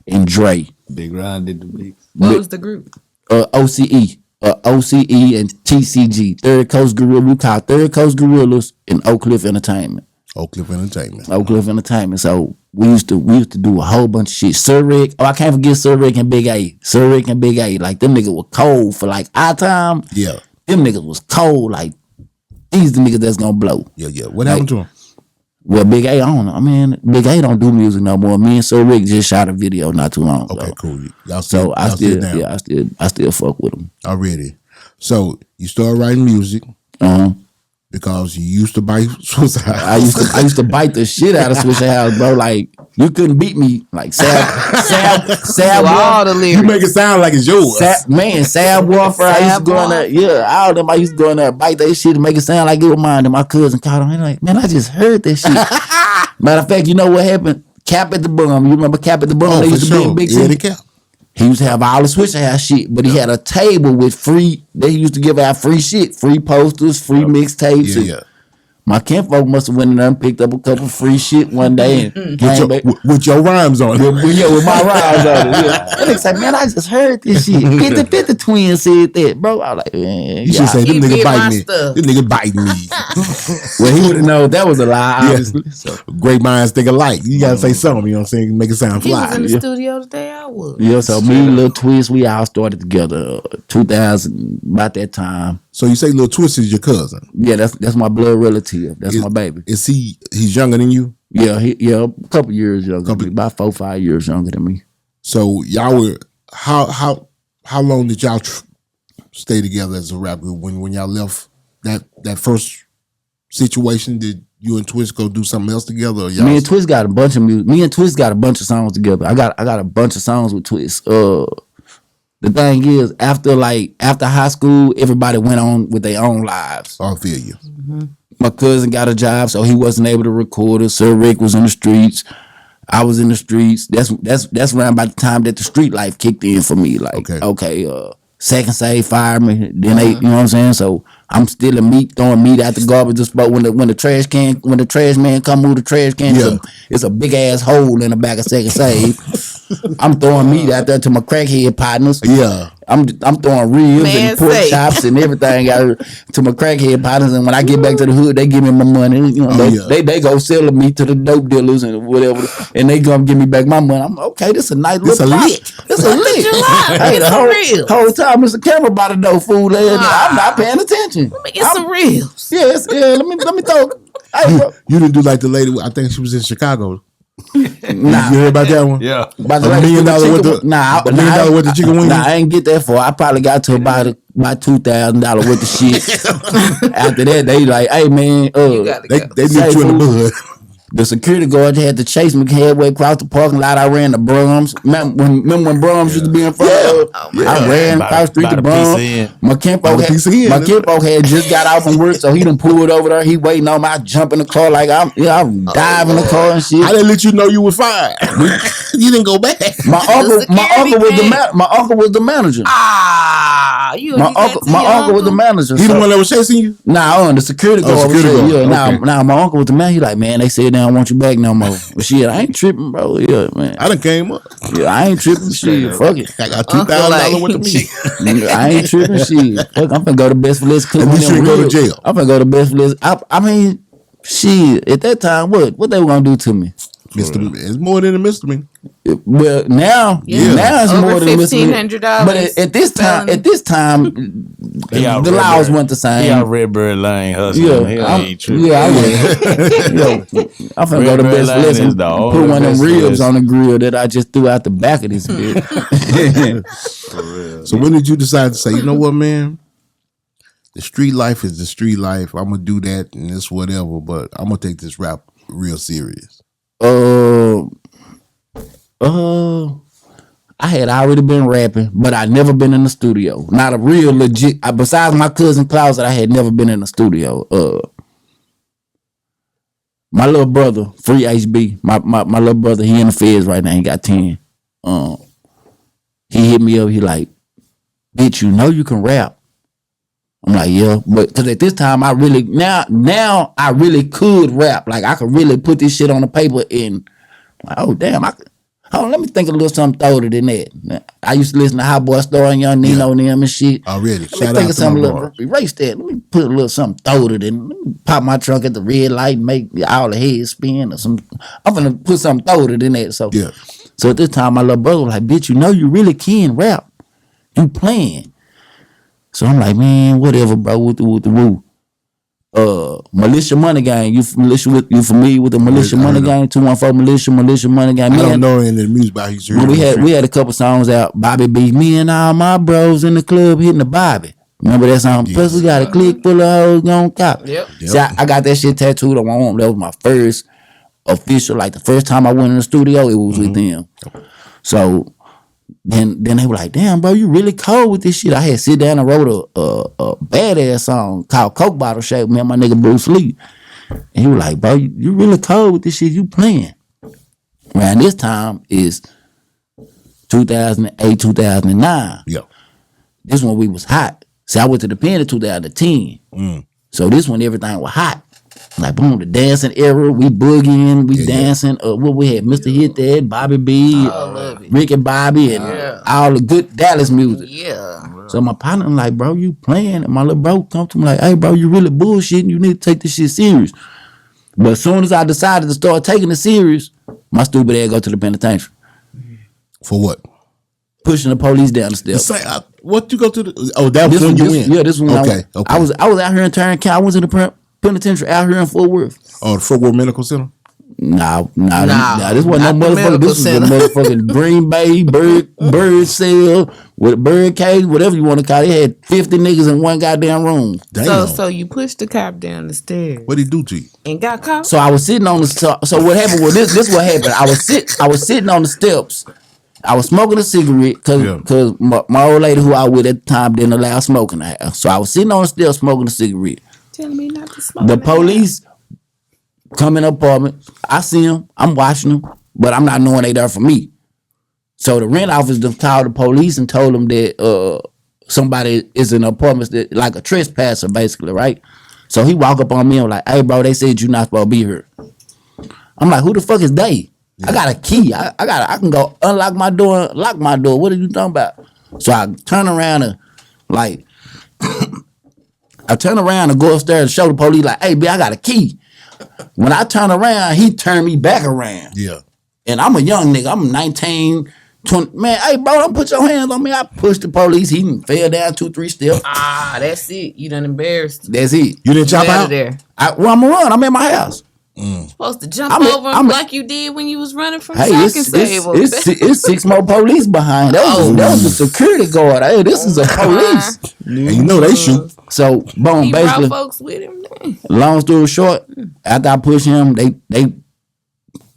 and Dre. Big Ron did the beats. What was the group? OCE and TCG, Third Coast Gorilla. We call Third Coast Gorillas and Oak Cliff Entertainment. Oak Cliff Entertainment. So we used to do a whole bunch of shit. Sir Rick. Oh, I can't forget Sir Rick and Big A. Like, them niggas were cold for like our time. Yeah. Them niggas was cold. Like, these the niggas that's gonna blow. Yeah. What happened to him? Well, Big A, I don't know. I mean, Big A don't do music no more. Me and Sir Rick just shot a video not too long ago. Okay, cool. I still fuck with him. Already. So you started writing music because you used to bite Swiss House. I used to bite the shit out of Swisher House, bro. Like, you couldn't beat me. Like Sad all the lyrics. You make it sound like it's yours. Sad Warfare. I used to go in there. All of them. I used to go in there, bite that shit and make it sound like it was mine. And my cousin caught him. He's like, man, I just heard that shit. Matter of fact, you know what happened? Cap at the Bum. You remember Cap at the Bum? Oh, They for used to be in sure. Big Eddie City. Cap. He used to have all the Swishahouse shit, but he had a table with free. They used to give out free shit, free posters, free mixtapes. Yeah, yeah. My kinfolk must have went in there and picked up a couple free shit one day and came back. With your rhymes on it. With my rhymes on it. Yeah. And they say, man, I just heard this shit. 50 Twins said that, bro. I was like, man, You should say, them He niggas did my biting me. stuff. Them niggas biting me. well, he would have known that was a lie, obviously. So, Great minds think alike. You gotta say something, you know what I'm saying? Make it sound He was fly. in the studio today. I was. yeah, so me and Lil Twist, we all started together 2000, about that time. So you say Lil Twist is your cousin. Yeah, that's my blood relative. That's my baby. Is he's younger than you? Yeah, a couple years younger than me, about 4-5 years younger than me. So y'all were how long did y'all stay together as a rap group? When y'all left that first situation, did you and Twist go do something else together? Or y'all Me and Twist got a bunch of music. Me and Twist got a bunch of songs together. I got a bunch of songs with Twist. The thing is, after high school, everybody went on with their own lives. I feel you. My cousin got a job, so he wasn't able to record us. Sir Rick was in the streets. I was in the streets. That's around by the time that the street life kicked in for me. Like, okay, Second Save fired me. Then they, you know what I'm saying? So I'm still throwing meat out the garbage disposal. When the trash man come move the trash can, it's a big ass hole in the back of Second Save. I'm throwing meat out there to my crackhead partners. Yeah. I'm throwing ribs and pork chops and everything out to my crackhead partners, and when I get back to the hood, they give me my money. You know, they go sell me to the dope dealers and whatever, and they gonna give me back my money. I'm okay. This a nice little lick. It's a lick. Hey, the whole time, Mr. Camera by the dope food, I'm not paying attention. Let me get some reels. Yes, yeah. Let me throw. Hey, bro. You didn't do like the lady. I think she was in Chicago. Nah. You heard about that one? Yeah. By the $1 million with the $1 million with the chicken wings. Nah, I ain't get that far. I probably got to about $2,000 worth of shit. After that, they like, hey man, they nipped you in the bud. The security guard had to chase me halfway across the parking lot. I ran to Brahms. Remember when Brahms used to be in front of I ran across the street to Brahms. My kinfolk had just got out from work, so he done pulled over there. He waiting on me. I jump in the car like I'm dive in the car and shit. I didn't let you know you were fired. You didn't go back. My uncle was the manager. My uncle was the manager. He the one that was chasing you? Nah, the security guard. Now my uncle was the man. He like, man, they said they don't want you back no more. But shit, I ain't tripping, bro. Yeah, man. I done came up. Yeah, I ain't tripping. Shit, fuck it. I got $2,000 worth of meat. I ain't tripping. Shit, fuck. I'm finna go to Best for List. And you should go to jail. I'm finna go to Best for List. I mean, shit. At that time, what they were gonna do to me? It's more than a misdemeanor. Well, now it's over more than $1,500. But at this time, the laws weren't the same. He out Redbird Lane hustling. I'm finna go to Best for List and put one of them ribs on the grill that I just threw out the back of this bitch. So when did you decide to say, you know what, man? The street life is the street life. I'm gonna do that and this whatever, but I'm gonna take this rap real serious. I had already been rapping, but I never been in the studio. Not a real legit. Besides my cousin Closet, I had never been in the studio. My little brother, Free HB, my little brother, he in the feds right now. He got 10. He hit me up. He like, bitch, you know you can rap. I'm like, yeah, but because at this time I really now I really could rap. Like I could really put this shit on the paper and like, oh damn, let me think a little something throater than that. I used to listen to Hot Boy Story and Young Nino and them and shit. Already, let me think of something a little erase that. Let me put a little something throater than. Let me pop my trunk at the red light and make all the heads spin or some. I'm gonna put something throater than that. So yeah. So at this time my little brother was like, bitch, you know you really can rap. You playing. So I'm like, man, whatever, bro, with the woo. Militia Money Gang. You familiar with the Militia Money Gang? 214 Militia Money Gang. I don't know any of the music about his. We had a couple songs out. Bobby B. Me and all my bros in the club hitting the Bobby. Remember that song? Yeah. Plus we got a clique full of hoes gon' cop. Yep. See, I got that shit tattooed on my arm. That was my first official. Like the first time I went in the studio, it was with them. So. Then they were like, damn, bro, you really cold with this shit. I had sit down and wrote a badass song called Coke Bottle Shape, me and my nigga Bruce Lee. And he was like, bro, you really cold with this shit, you playing. Around this time is 2008, 2009. Yeah. This one we was hot. See, I went to the pen in 2010. So this one everything was hot. Like boom, the dancing era, we boogieing, we dancing. What we had, Mr. Hit That, Bobby B, Rick and Bobby, and all the good Dallas music. Yeah. So my partner like, bro, you playing? And my little bro come to me like, hey, bro, you really bullshitting. You need to take this shit serious. But as soon as I decided to start taking it serious, my stupid ass go to the penitentiary. For what? Pushing the police down the steps. What you go to the? Oh, that was when you went. Yeah, this one. Okay. I was out here in Tarrant County. I went to the penitentiary out here in Fort Worth. Oh, the Fort Worth Medical Center. Nah. This wasn't no motherfucker. This was a motherfucking Green Bay bird cell with a bird cage, whatever you want to call it. They had 50 niggas in one goddamn room. Damn. So you pushed the cop down the stairs What did he do to you? and got caught. So I was sitting on the. So what happened was this what happened. I was sitting on the steps. I was smoking a cigarette because my old lady who I was with at the time didn't allow smoking in the house. So I was sitting on the steps smoking a cigarette. Telling me not to smoke. The police come in the apartment. I see them. I'm watching them, but I'm not knowing they there for me. So the rent officer called the police and told them that somebody is in the apartment, that, like a trespasser, basically, right? So he walk up on me and like, hey, bro, they said you not supposed to be here. I'm like, who the fuck is they? I got a key. I can go unlock my door, lock my door. What are you talking about? So I turn around and like, I turn around and go upstairs and show the police like, hey, B, I got a key. When I turn around, he turned me back around. Yeah. And I'm a young nigga. I'm 19, 20. Man, hey, bro, don't put your hands on me. I pushed the police. He fell down 2-3 steps. That's it. You done embarrassed. That's it. You didn't chop out? There. I'm going to run. I'm in my house. Supposed to jump over him like you did when you was running from Hey, Shock and Save. it's 6 more police behind. That was a security guard. Hey, this is a police. And you know they shoot. So, boom, He basically, brought folks with him. long story short, after I push him, they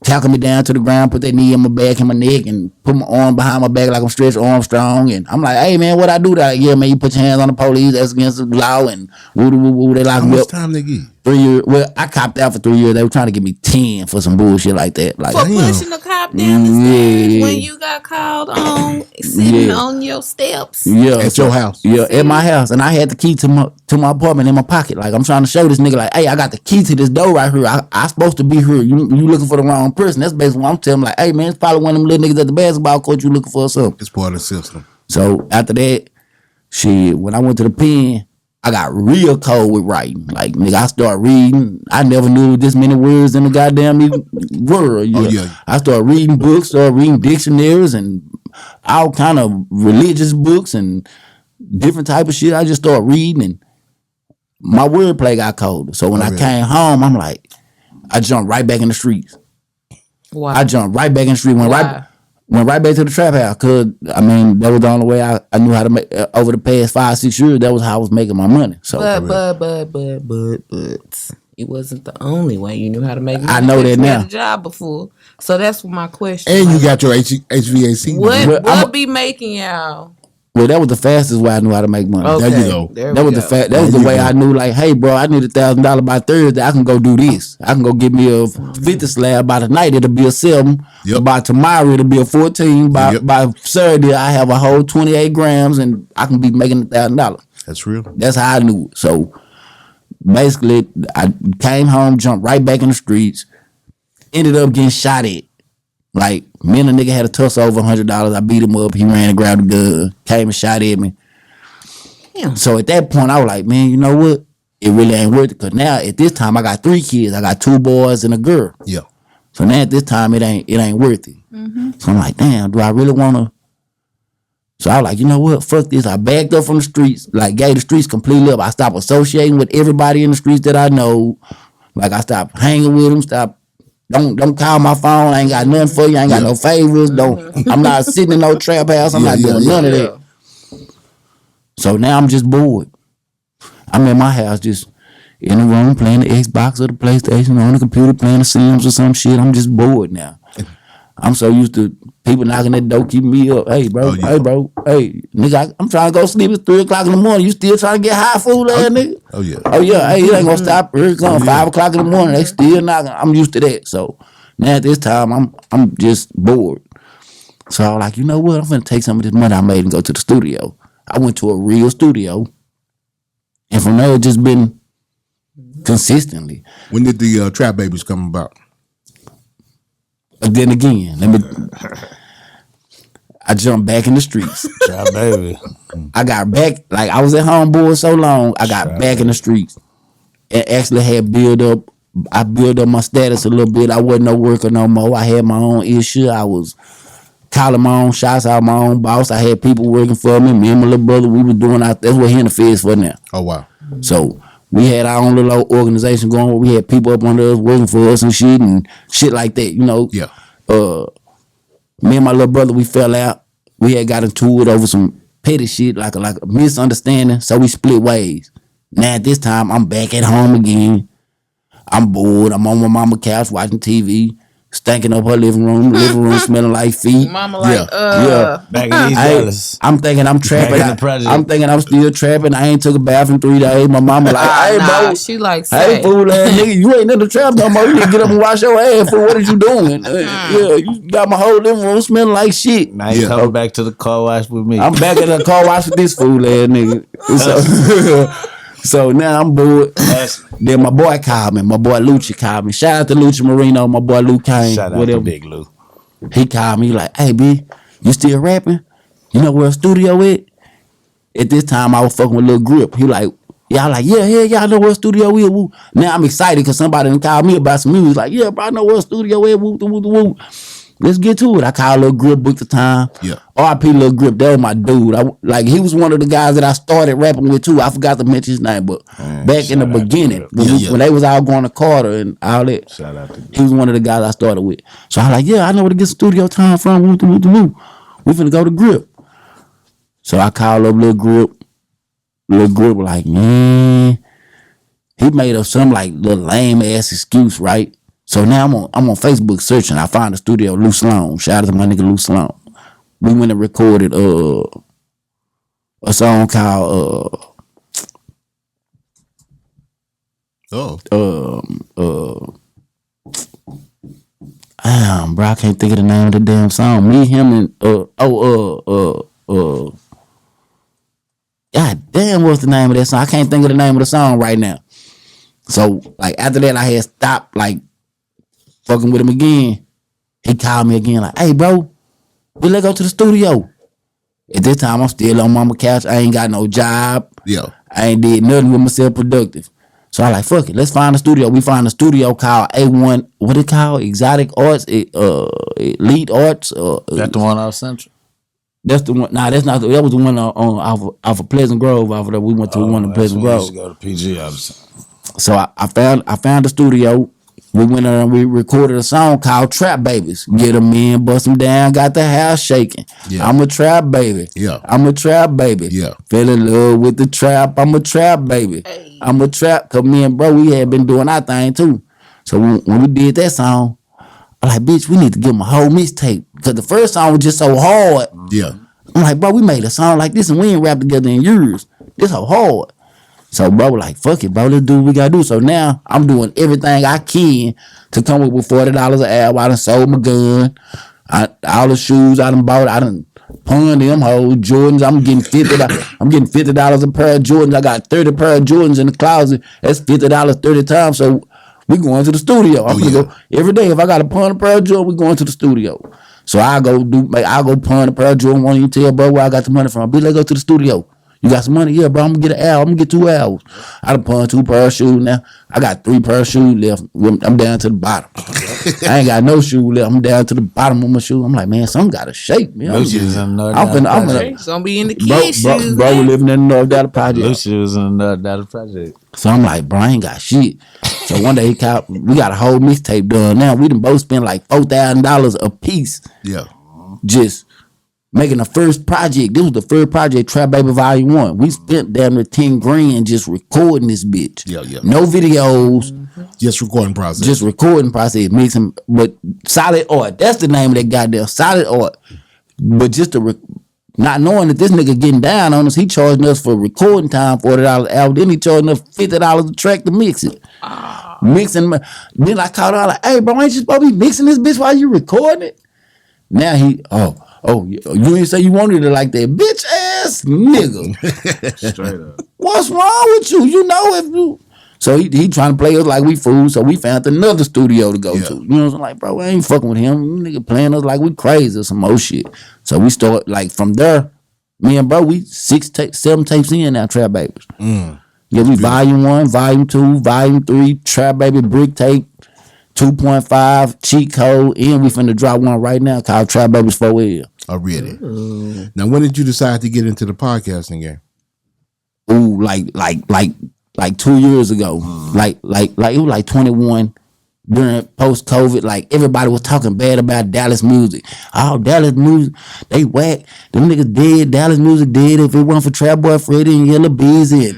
tackle me down to the ground, put their knee in my back and my neck, and put my arm behind my back like I'm Stretch Armstrong. And I'm like, hey, man, what I do? That? Yeah, man, you put your hands on the police. That's against the law. And woo, they lock How me much up. time they give? 3 years. Well, I copped out for 3 years. They were trying to give me 10 for some bullshit like that. Like, For pushing the cop down the stairs when you got called on sitting on your steps. yeah, At your house? Yeah, at my house. And I had the key to my apartment in my pocket. Like, I'm trying to show this nigga, like, hey, I got the key to this door right here. I supposed to be here. You looking for the wrong person. That's basically what I'm telling him. Like, hey, man, it's probably one of them little niggas at the basketball court you looking for or something. It's part of the system. So after that, when I went to the pen, I got real cold with writing. Like, nigga, I started reading. I never knew this many words in the goddamn world. Yeah. Oh, yeah. I started reading books, started reading dictionaries and all kind of religious books and different type of shit. I just started reading and my wordplay got colder. So when I came home, I'm like, I jumped right back in the streets. Wow. I jumped right back in the street. Went right back to the trap house. Cause I mean, that was the only way I knew how to make over the past 5-6 years. That was how I was making my money. So, But it wasn't the only way you knew how to make money. I know that you now. had a job before, so that's my question. And you got your HVAC. What be making y'all? well, that was the fastest way I knew how to make money. Okay, There you go. there That we was go. that was the way I knew. Like, hey, bro, I need $1,000 by Thursday. I can go do this. I can go get me a 50 slab by tonight. It'll be a 7. Yep. By tomorrow, it'll be a 14. By Saturday, I have a whole 28 grams, and I can be making $1,000. That's real. That's how I knew it. So basically, I came home, jumped right back in the streets, ended up getting shot at. Like, me and a nigga had a tussle over $100. I beat him up. He ran and grabbed a gun, came and shot at me. Damn. So at that point, I was like, man, you know what? It really ain't worth it. Because now, at this time, I got 3 kids. I got 2 boys and a girl. Yeah. So now at this time, it ain't worth it. Mm-hmm. So I'm like, damn, do I really want to? So I was like, you know what? Fuck this. I backed up from the streets, like gave the streets completely up. I stopped associating with everybody in the streets that I know. Like, I stopped hanging with them. Don't call my phone. I ain't got nothing for you. I ain't got no favors. I'm not sitting in no trap house. I'm not doing none of that. So now I'm just bored. I'm in my house just in the room playing the Xbox or the PlayStation, on the computer playing the Sims or some shit. I'm just bored now. I'm so used to people knocking at the door, keeping me up. Hey, bro. Hey, bro. Hey, nigga, I'm trying to go sleep at 3 o'clock in the morning. You still trying to get high food, nigga? Oh, yeah. Oh, yeah. Hey, it ain't gonna stop. Here it comes 5 o'clock in the morning. They still knocking. I'm used to that. So Now at this time, I'm just bored. So I was like, you know what? I'm gonna take some of this money I made and go to the studio. I went to a real studio, and from there, it just been consistently. When did the Trap Babies come about? But then again, I jumped back in the streets. Trap baby. I got back, like I was at home bored so long, I got back in the streets. And actually had I built up my status a little bit. I wasn't no worker no more. I had my own issue. I was calling my own shots out, my own boss. I had people working for me. Me and my little brother, we was doing that's what he in the feds for now. Oh, wow. So we had our own little organization going where we had people up under us working for us and shit like that, you know. Yeah. Me and my little brother, we fell out. We had got into it over some petty shit, like a misunderstanding. So we split ways. Now at this time, I'm back at home again. I'm bored. I'm on my mama's couch watching TV, stinking up her living room smelling like feet. Mama like, Back in these Dallas. I'm thinking I'm trapping. Back in the project. I'm thinking I'm still trapping. I ain't took a bath in 3 days. My mama like, hey, bro. She like, Hey, say, fool ass nigga, you ain't in the trap no more. You need to get up and wash your ass, fool. What are you doing? Yeah, you got my whole living room smelling like shit. Now you coming back to the car wash with me. I'm back at the car wash with this fool ass nigga. So now I'm bored. Then my boy called me. My boy Lucci called me. Shout out to Lucci Marino. My boy Luke Kane. Shout out whatever. to Big Lou. He called me like, hey, B, you still rapping? You know where a studio at? At this time, I was fucking with Lil Grip. He like, yeah, I like, yeah, I know where a studio is. Woo. Now I'm excited because somebody done called me about some music. Like, yeah, bro, I know where a studio is. Woo, woo, woo, woo. Let's get to it. I called Lil Grip, booked the time. Yeah. R.I.P. Lil Grip, that was my dude. He was one of the guys that I started rapping with too. I forgot to mention his name, but back in the beginning, when they was all going to Carter and all that, Shout out to he was one of the guys I started with. So I was like, yeah, I know where to get studio time from. Woo, woo, woo, woo. We finna go to Grip. So I called up Lil Grip. Lil Grip was like, man, he made up some like little lame ass excuse, right? So now I'm on Facebook searching. I found the studio, Lou Sloan. Shout out to my nigga Lou Sloan. We went and recorded a song called bro, I can't think of the name of the damn song. Me, him, and God damn, what's the name of that song? I can't think of the name of the song right now. So like after that, I had stopped like fucking with him again. He called me again like, hey, bro, let's go to the studio. At this time, I'm still on mama's couch. I ain't got no job. Yeah. I ain't did nothing with myself productive. So I like, fuck it, let's find a studio. We find a studio called A1, what it called? Exotic Arts, Elite Arts. That's the one off Central? That's the one. Nah, that's not. That was the one off of Pleasant Grove. Off of that, we went to one in Pleasant Grove. Used to go to PG opposite. So I found the studio. We went there and we recorded a song called Trap Babies. Get them in, bust them down, got the house shaking. Yeah. I'm a trap baby. Yeah. I'm a trap baby. Yeah. Fell in love with the trap. I'm a trap baby. Hey. I'm a trap. Cause me and bro, we had been doing our thing too. So when we did that song, I'm like, bitch, we need to give them a whole mixtape. Cause the first song was just so hard. Yeah. I'm like, bro, we made a song like this and we ain't rap together in years. This so hard. So bro was like, fuck it, bro, let's do what we gotta do. So now I'm doing everything I can to come up with $40 an hour. I done sold my gun. All the shoes I done bought, I done pawned them hoes. Jordans, I'm getting $50. I'm getting $50 a pair of Jordans. I got 30 pair of Jordans in the closet. That's $50 30 times. So we going to the studio. I'm gonna go every day. If I got to pawn a pair of Jordans, we going to the studio. So I go pawn a pair of Jordans. Won't you tell bro where I got the money from? Let's go to the studio. You got some money? Yeah, bro, I'm gonna get an hour. I'm gonna get 2 hours. I done pawned 2 pair of shoes now. I got 3 pair of shoes left. I'm down to the bottom. I ain't got no shoes left. I'm down to the bottom of my shoes. I'm like, man, something gotta shake me. Lucy was in the It's gonna be in the kids' shoes. Bro, we living in the North Dallas project. Lucy was in the Dallas project. So I'm like, bro, I ain't got shit. So one day we got a whole mixtape done. Now we done both spent like $4,000 a piece. Yeah. Just making the first project. This was the first project, Trap Baby Volume 1. We spent damn near 10 grand just recording this bitch. Yeah. No videos. Just recording process. Just recording process. Mixing, but solid art. That's the name of that goddamn solid art. But just not knowing that this nigga getting down on us, he charging us for recording time $40 an hour. Then he charging us $50 a track to mix it. Mixing. Then I called out like, "Hey, bro, ain't you supposed to be mixing this bitch while you recording it?" Now you ain't say you wanted it like that, bitch ass nigga. Straight up. What's wrong with you? You know if you. So he trying to play us like we fools. So we found another studio to go to. You know what I'm saying? Like, bro, I ain't fucking with him. You nigga playing us like we crazy or some more shit. So we start like from there. Me and bro, we 7 tapes in now. Trap Babies. Yeah, we volume 1, volume 2, volume 3. Trap Baby brick tape 2.5 cheat code. And we finna drop one right now called Trap Babies 4L. I read it. Now, when did you decide to get into the podcasting game? Ooh, like 2 years ago. Like it was like 21 during post COVID. Like everybody was talking bad about Dallas music. Oh, Dallas music, they whack. Them niggas dead. Dallas music dead. If it wasn't for Trap Boy Freddy and Yellow Beezy, it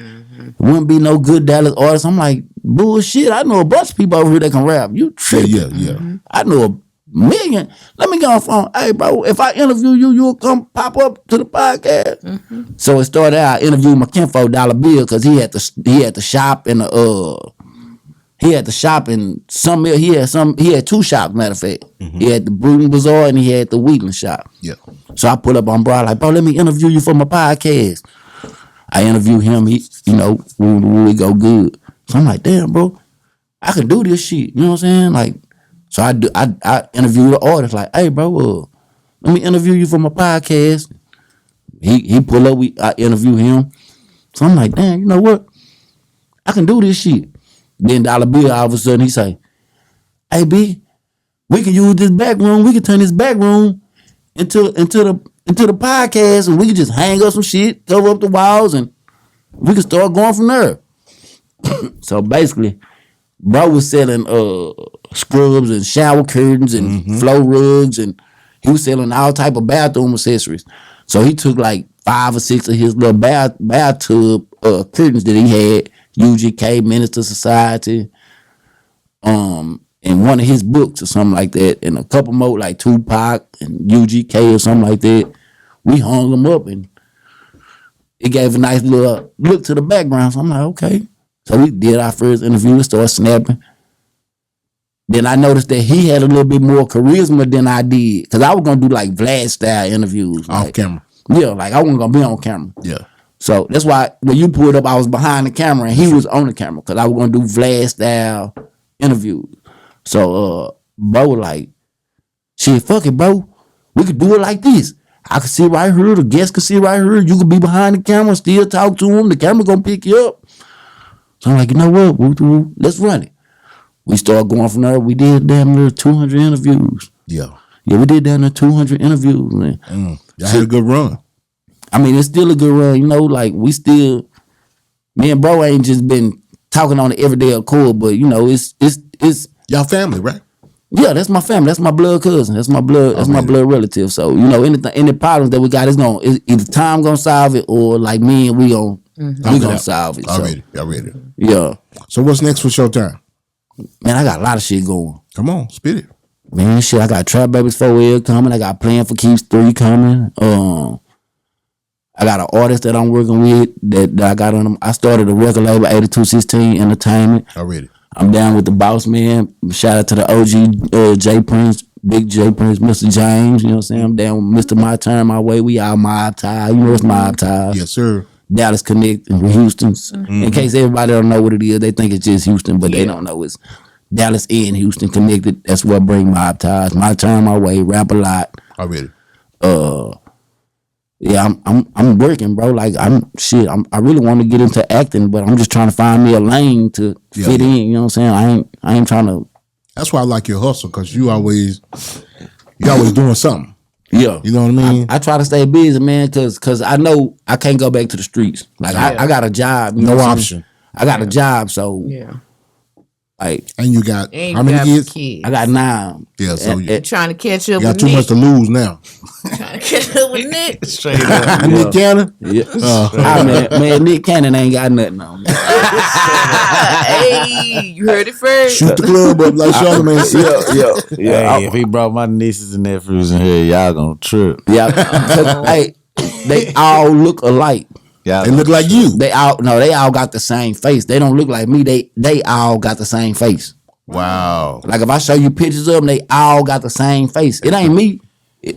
wouldn't be no good Dallas artists. I'm like, bullshit. I know a bunch of people over here that can rap. You tripping? Yeah. I know a million. Let me go on phone. Hey, bro, if I interview you, you'll come pop up to the podcast. So it started out. I interviewed my kinfolk Dollar Bill because he had the shop and he had the shop and he had 2 shops, matter of fact. He had the Bruton Bazaar and he had the Wheatland shop. Yeah. So I pull up on bro, like, bro, let me interview you for my podcast. I interview him, we go good. So I'm like, damn, bro, I can do this shit. You know what I'm saying? Like, so I interview the artist, like, hey, bro, let me interview you for my podcast. He pull up, I interview him. So I'm like, damn, you know what? I can do this shit. Then Dollar Bill, all of a sudden, he say, hey, B, we can use this back room. We can turn this back room into the podcast, and we can just hang up some shit, cover up the walls, and we can start going from there. So basically, bro was selling scrubs and shower curtains and flow rugs, and he was selling all type of bathroom accessories. So he took like 5 or 6 of his little bathtub curtains that he had, UGK, Minister Society, and one of his books or something like that, and a couple more like Tupac and UGK or something like that. We hung them up, and it gave a nice little look to the background. So I'm like, okay. So we did our first interview and started snapping. Then I noticed that he had a little bit more charisma than I did, because I was going to do like Vlad style interviews. Off camera. Yeah, like I wasn't going to be on camera. Yeah. So that's why when you pulled up, I was behind the camera and he was on the camera, because I was going to do Vlad style interviews. So bro was like, shit, fuck it, bro. We could do it like this. I could sit right here, the guest could sit right here, you could be behind the camera, still talk to him, the camera gonna pick you up. So I'm like, you know what? Let's run it. We started going from there. We did damn near 200 interviews. Yeah. Yeah, we did damn near 200 interviews, man. Y'all had a good run. I mean, it's still a good run, you know, like me and bro ain't just been talking on the everyday accord, but you know, it's Y'all family, right? yeah, that's my family. That's my blood cousin. That's my blood. That's my blood relative. So you know, any problems that we got, it's either time gonna solve it, or like me and we gonna solve it. Y'all ready? Yeah. So what's next for Showtime? Man, I got a lot of shit going. Come on, spit it. Man, shit, I got Trap Babies 4L coming. I got Playing for Keeps 3 coming. I got an artist that I'm working with that I got on them. I started a record label, 8216 Entertainment. I read it. I'm down with the boss man. Shout out to the OG J Prince, Big J Prince, Mr. James. You know what I'm saying? I'm down with Mr. My Turn My Way. We all mob tie. You know it's mob tie. Yes, sir. Dallas Connect and Houston's. In case everybody don't know what it is, they think it's just Houston, but they don't know it's Dallas and Houston connected. That's what bring mob ties. My Turn My Way. Rap a lot. I read it. Yeah, I'm working, bro. Like I really want to get into acting, but I'm just trying to find me a lane to fit in. You know what I'm saying? I ain't trying to. That's why I like your hustle, because you always doing something. Yeah, you know what I mean. I try to stay busy, man, because I know I can't go back to the streets. Like I got a job, you know no option. I got a job, so like. And you got how many kids? I got 9. Yeah, so you're trying to catch up. You got with too Nick. much to lose now. Trying to catch up with Nick. Straight up. Nick Cannon. Yeah. Man, Nick Cannon ain't got nothing on me. Hey, you heard it first. Shoot the club up like Charlamagne said. Hey, if he brought my nieces and nephews in here, y'all gonna trip. Yeah, hey, they all look alike. Yeah, They look like you. They all got the same face. They don't look like me. They all got the same face. Wow. Like if I show you pictures of them, they all got the same face. It ain't me.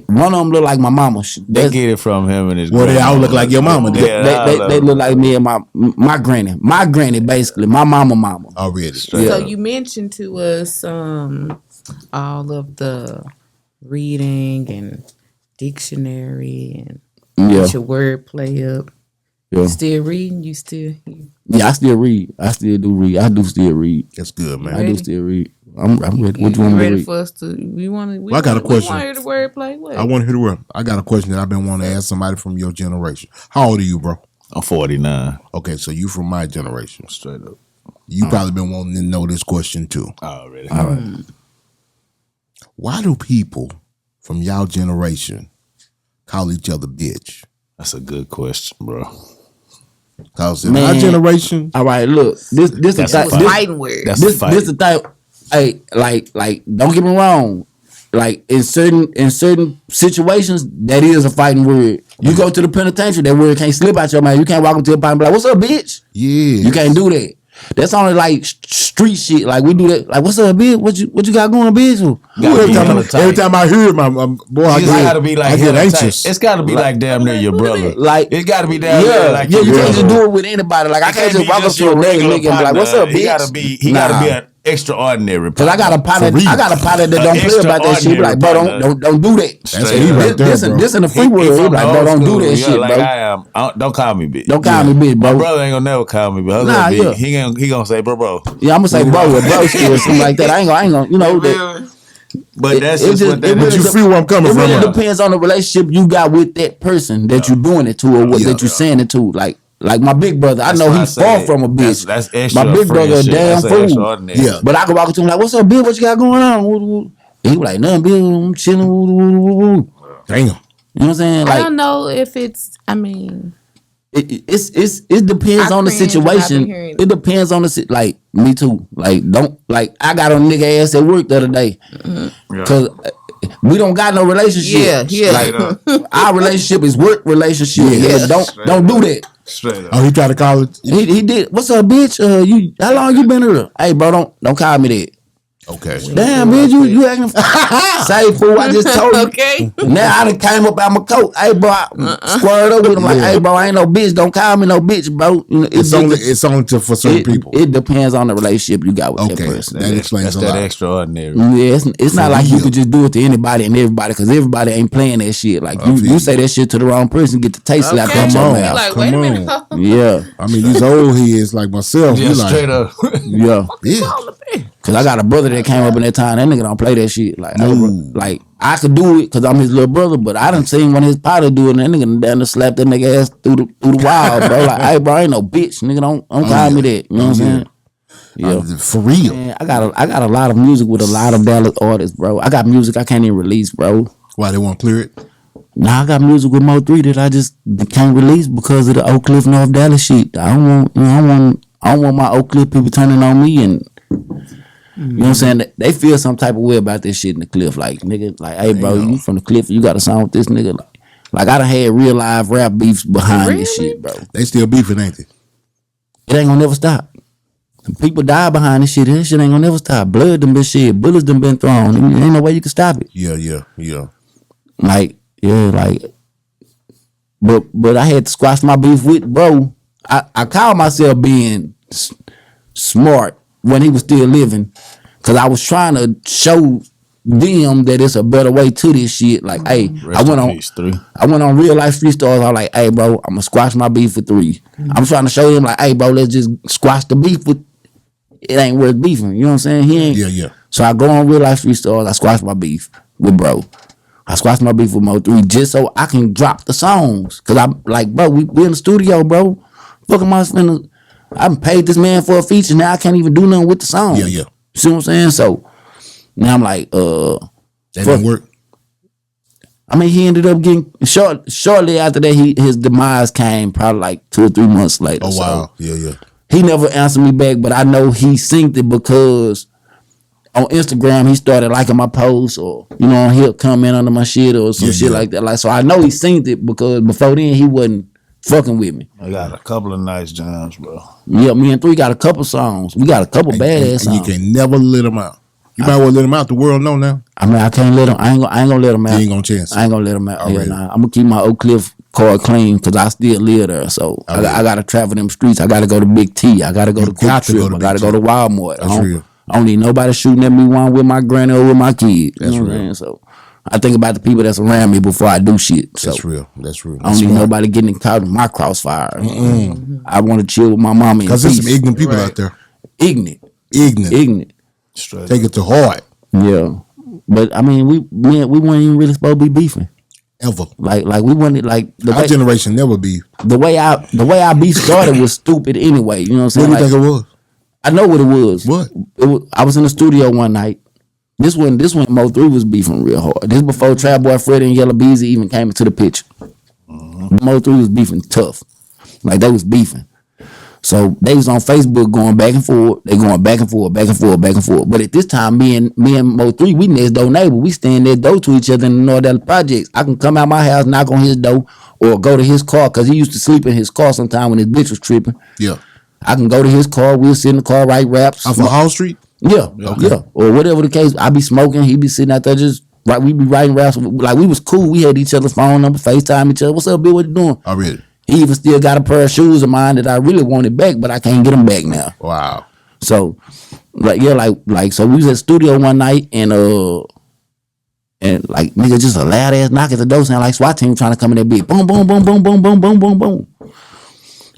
One of them look like my mama. They get it from him and his. Well, they all look like your mama. They look like me and my granny. My granny, basically. My mama. Already. So you mentioned to us all of the reading and dictionary and get your wordplay up. Yeah. You still reading? Yeah, I still read. I still do read. I do still read. That's good, man. I do still read. I'm ready. What you want me to ready read? for us to? I got a question. We want to hear the wordplay. What? I want to hear the word. I got a question that I've been wanting to ask somebody from your generation. How old are you, bro? I'm 49. Okay, so you from my generation. Straight up. You probably been wanting to know this question too. Already. All right. Why do people from y'all generation call each other bitch? That's a good question, bro. Cause in Man. our generation, All right, look. This That's the a thing. fight. Fighting word. That's a fight. This the thing. Hey, like, don't get me wrong. Like in certain situations, that is a fighting word. You go to the penitentiary, that word can't slip out your mouth. You can't walk into a pipe and be like, "What's up, bitch?" yeah, You can't do that. That's only like street shit. Like we do that. Like, "What's up, bitch? What you got going, bitch?" Every time I hear my boy, I It's gotta be like I get hella tight. anxious. It's gotta be like damn near your brother. Like It gotta be damn near like yeah, your you can't brother. just do it with anybody. Like I can't just walk up to a nigga and be like, "What's up, bitch?" He gotta be an extraordinary. Cause I got a partner that don't play about that shit. Be like, bro, don't do that. That's me right there, bro. This in the free world. He like, bro, don't do that shit, like bro. I am. Don't call me bitch. Don't call me bitch, My bro. brother ain't gonna never call me bitch. Nah, yeah. He gonna say bro. Yeah, I'm gonna say bro with bro still or something like that. I ain't gonna, you know that. But that's just what that But you is. feel where I'm coming It from. really huh? depends on the relationship you got with that person that you doing it to or what that you saying it to. Like my big brother, I know why I he's say far from a bitch. That's extra. My big brother a friendship. damn That's fool. extraordinary. Yeah. But I could walk up to him like, "What's up, bitch? What you got going on?" And he was like, "Nothing, bitch. I'm chilling." Damn. You know what I'm saying? I Like don't know if it's. I mean, it depends I on the cringe when I be situation. hearing It depends on the like me too. Like don't like I got on nigga ass at work the other day because we don't got no relationship. yeah. Like our relationship is work relationship. Yeah. But don't do that. Straight up. Oh, he tried to call it. He did. What's up, bitch? You how long you been here? Hey, bro, don't call me that. Okay. Damn, bitch, you acting say fool. I just told you. Okay. Now I done came up out my coat. Hey, bro, I squared up with him like, "Hey, bro, I ain't no bitch. Don't call me no bitch, bro." You know, It's only for certain people. It depends on the relationship you got with that Okay, person. that explains That's a that lot. extraordinary. Yeah, it's not like you real. could just do it to anybody and everybody because everybody ain't playing that shit. Like feel you you. say that shit to the wrong person, get the taste slapped Okay. out your on. Be mouth. like, Come wait a on. minute. Yeah, I mean, these old heads like myself. Yeah, we like, straight up. yeah. Yeah. Cause I got a brother that came up in that time. That nigga don't play that shit. Like, No. like I could do it because I'm his little brother, but I done seen one of his partner do it, and that nigga down to slap that nigga ass through the wall, bro. Like, hey, bro, I ain't no bitch, nigga. Don't call me that. You know what I'm saying? Yeah. For real. Man, I got a lot of music with a lot of Dallas artists, bro. I got music I can't even release, bro. Why they want to clear it? Now I got music with Mo3 that I just can't release because of the Oak Cliff North Dallas shit. I don't want my Oak Cliff people turning on me and you know what I'm saying? They feel some type of way about this shit in the Cliff. Like nigga, like hey bro, you from the Cliff, you got a song with this nigga. Like I done had real live rap beefs behind this shit, bro. They still beefing, ain't they? It ain't gonna never stop. People die behind this shit. This shit ain't gonna never stop. Blood done been shed. Bullets done been thrown. Ain't no way you can stop it. Yeah. Like, yeah, like, but I had to squash my beef with bro. I call myself being smart when he was still living, cause I was trying to show them that it's a better way to this shit. Like, hey, I went on real life street stars. I was like, hey, bro, I'm gonna squash my beef with 3. I'm trying to show him like, hey, bro, let's just squash the beef with. It ain't worth beefing. You know what I'm saying? He ain't. Yeah. So I go on real life street stars. I squash my beef with bro. I squashed my beef with Mo3 just so I can drop the songs. Cause I'm like, bro, we in the studio, bro. Fuck am I finna? I paid this man for a feature. Now I can't even do nothing with the song. Yeah. See what I'm saying? So now I'm like, That didn't work. I mean, he ended up getting shortly after that. His demise came probably like 2 or 3 months later. Oh wow. So Yeah. he never answered me back, but I know he synced it because on Instagram he started liking my posts, or you know he'll comment under my shit or some shit like that. Like, so I know he synced it because before then he wasn't fucking with me. I got a couple of nice jams, bro. Yeah, me and 3 got a couple songs. We got a couple badass and you songs. can never let them out. You might well let them out. The world know now. I mean, I can't let them. I ain't gonna let them out. You ain't gonna chance. I ain't gonna let them out. Already. Yeah, nah. I'm gonna keep my Oak Cliff card clean because I still live there. So I gotta travel them streets. I gotta go to Big T. I gotta go to Quick Trip. I gotta go to Walmart. That's real. I don't need nobody shooting at me while I'm with my granny or with my kids. That's you know real. What I'm saying? So I think about the people that's around me before I do shit. So That's real. That's real. I don't need nobody getting caught in my crossfire. I want to chill with my mama. Because there's some ignorant people out there. Ignorant. Straight Take it to heart. Yeah. But I mean, we weren't even really supposed to be beefing. Ever. Like we wanted like Our generation never be. the way I beef started was stupid anyway. You know what I'm saying? What do you think it was? I know what it was. What? I was in the studio one night. This one MO3 was beefing real hard. This before Trap Boy Freddy and Yellow Beezy even came into the picture. MO3 was beefing tough. Like they was beefing. So they was on Facebook going back and forth. They going back and forth. But at this time, me and Mo3, we next door neighbor. We stand next door to each other in the North Dallas projects. I can come out my house, knock on his door, or go to his car because he used to sleep in his car sometime when his bitch was tripping. Yeah. I can go to his car. We'll sit in the car, write raps. Off of Hall Street? Yeah, or whatever the case. I be smoking. He be sitting out there just right. We be writing raps. Like we was cool. We had each other's phone number, FaceTime each other. What's up, Bill? What you doing? Already. He even still got a pair of shoes of mine that I really wanted back, but I can't get them back now. Wow. So, like so we was at the studio one night and like nigga just a loud ass knock at the door sound like SWAT team trying to come in that bitch. Boom, boom, boom, boom, boom, boom, boom, boom, boom.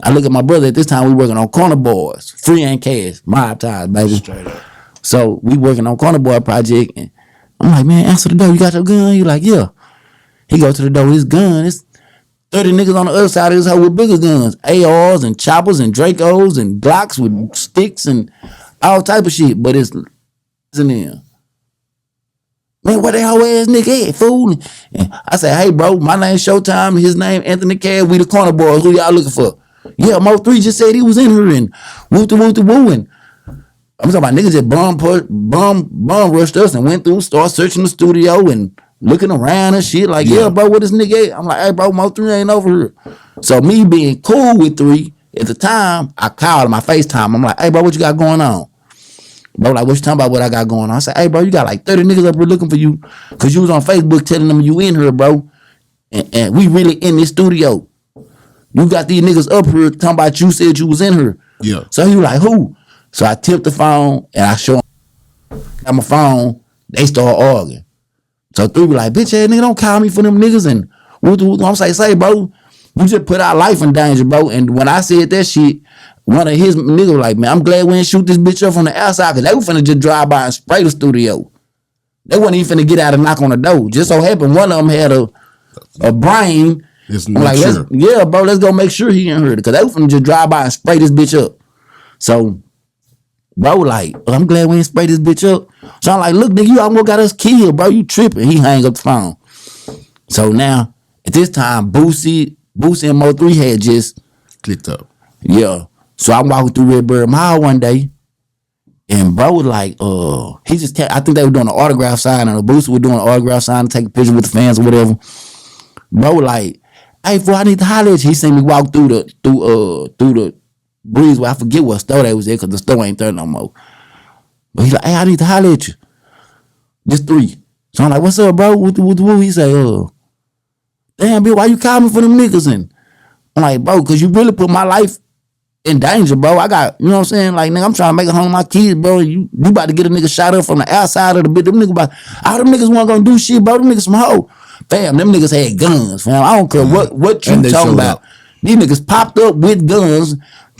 I look at my brother at this time. We working on corner boards, free and cash, mob ties, baby. Straight up. So we working on corner board project, and I'm like, man, answer the door. You got your gun? He like, yeah. He go to the door with his gun. It's 30 niggas on the other side of his house with bigger guns, ARs and choppers and Dracos and Glocks with sticks and all type of shit. But it's in there. Man, what the whole ass nigga at, fool? And I say, hey, bro, my name Showtyme. His name Anthony Cash. We the corner boys. Who y'all looking for? Yeah, Mo3 just said he was in here and woo-to-woo-to-woo. And I'm talking about niggas that bomb rushed us and went through, start searching the studio and looking around and shit. Like, yeah, bro, what this nigga at? I'm like, hey, bro, Mo3 ain't over here. So me being cool with 3, at the time, I called him, I FaceTime. I'm like, hey, bro, what you got going on? Bro, like, what you talking about what I got going on? I said, hey, bro, you got like 30 niggas up here looking for you because you was on Facebook telling them you in here, bro. And we really in this studio. You got these niggas up here talking about you said you was in here. Yeah. So he was like, who? So I tipped the phone and I show him on my phone. They start arguing. So 3 be like, bitch ass nigga, don't call me for them niggas. And I'm say, bro, you just put our life in danger, bro. And when I said that shit, one of his niggas was like, man, I'm glad we didn't shoot this bitch up from the outside because they were finna just drive by and spray the studio. They wasn't even finna get out and knock on the door. Just so happened one of them had a brain. I'm like, sure. yeah, bro, let's go make sure he ain't heard it. Because they were finna just drive by and spray this bitch up. So, bro, like, I'm glad we didn't spray this bitch up. So I'm like, look, nigga, you almost got us killed, bro. You tripping. He hang up the phone. So now, at this time, Boosie and Mo3 had just Clicked up. yeah. So I'm walking through Redbird Mall one day, and bro was like, he just I think they were doing an autograph sign, and the Boosie was doing an autograph sign to take a picture with the fans or whatever. Bro was like, hey, fool, I need to holler at you. He seen me walk through the breezeway. I forget what store they was at because the store ain't there no more. But he's like, hey, I need to holler at you. Just 3. So I'm like, what's up, bro? What the He say, damn, Bill, why you calling me for them niggas? And I'm like, bro, because you really put my life in danger, bro. I got, you know what I'm saying? Like, nigga, I'm trying to make it home with my kids, bro. You about to get a nigga shot up from the outside of the bit. Them niggas all them niggas weren't gonna do shit, bro. Them niggas some hoe. Fam, them niggas had guns, fam. I don't care what you talking about. Up. These niggas popped up with guns,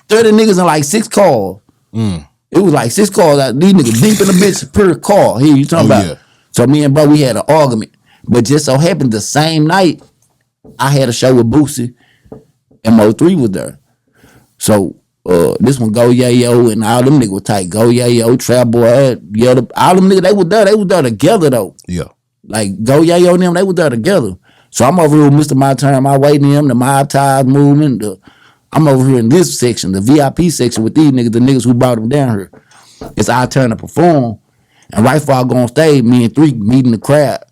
30 niggas in like 6 cars. It was like 6 cars. These niggas deep in the bitch per car. Here, you talking about. Yeah. So me and bro, we had an argument. But just so happened the same night, I had a show with Boosie and Mo3 was there. So this one Go Yayo and all them niggas were tight. Go Yayo, Trap Boy, yeah, all them niggas, they were there together though. Yeah. Like Go Yayo and them, they were there together. So I'm over here with Mr. My Turn, my waiting him, the Mob Ties movement. I'm over here in this section, the VIP section with these niggas, the niggas who brought them down here. It's our turn to perform. And right before I go on stage, me and 3 meeting the crowd.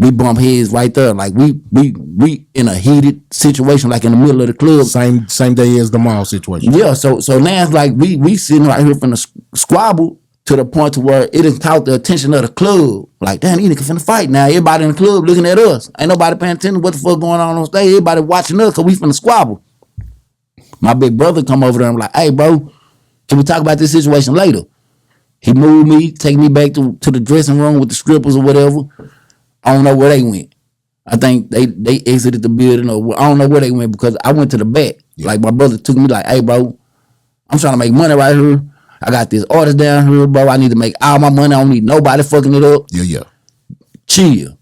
We bump heads right there. Like we in a heated situation, like in the middle of the club. Same day as the mall situation. Yeah, so now it's like we sitting right here from the squabble to the point to where it has caught the attention of the club. Like, damn, these niggas finna fight now. Everybody in the club looking at us. Ain't nobody paying attention to what the fuck going on stage. Everybody watching us because we finna squabble. My big brother come over there and I'm like, hey, bro, can we talk about this situation later? He moved me, taking me back to the dressing room with the strippers or whatever. I don't know where they went. I think they exited the building or I don't know where they went because I went to the back. Yeah. Like my brother took me like, hey, bro, I'm trying to make money right here. I got this artist down here, bro. I need to make all my money. I don't need nobody fucking it up. Yeah. Chill.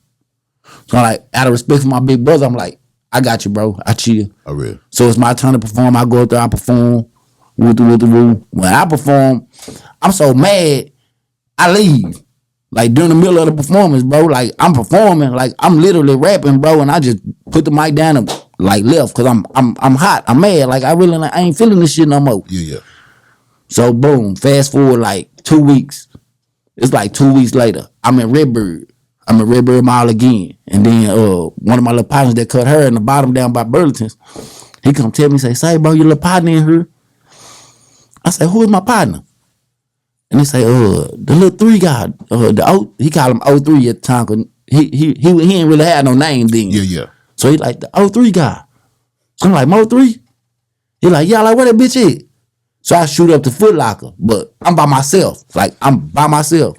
So like, out of respect for my big brother, I'm like, I got you, bro. I chill. Oh, really? So it's my turn to perform. I go out there, I perform. Woo. When I perform, I'm so mad, I leave. Like during the middle of the performance, bro. Like I'm performing, like I'm literally rapping, bro, and I just put the mic down and like left because I'm hot. I'm mad. Like I ain't feeling this shit no more. Yeah. So boom, fast forward like 2 weeks. It's like 2 weeks later. I'm in Redbird. I'm in Redbird Mall again. And then one of my little partners that cut hair in the bottom down by Burlington's, he come tell me, say, bro, your little partner in here. I say, who is my partner? And they say, the little 3 guy, he called him 03 at the time, cause he ain't really had no name then. Yeah. So he like the 03 guy. So I'm like, Mo3? He like, yeah, like where that bitch is? So I shoot up to Foot Locker, but I'm by myself. Like I'm by myself.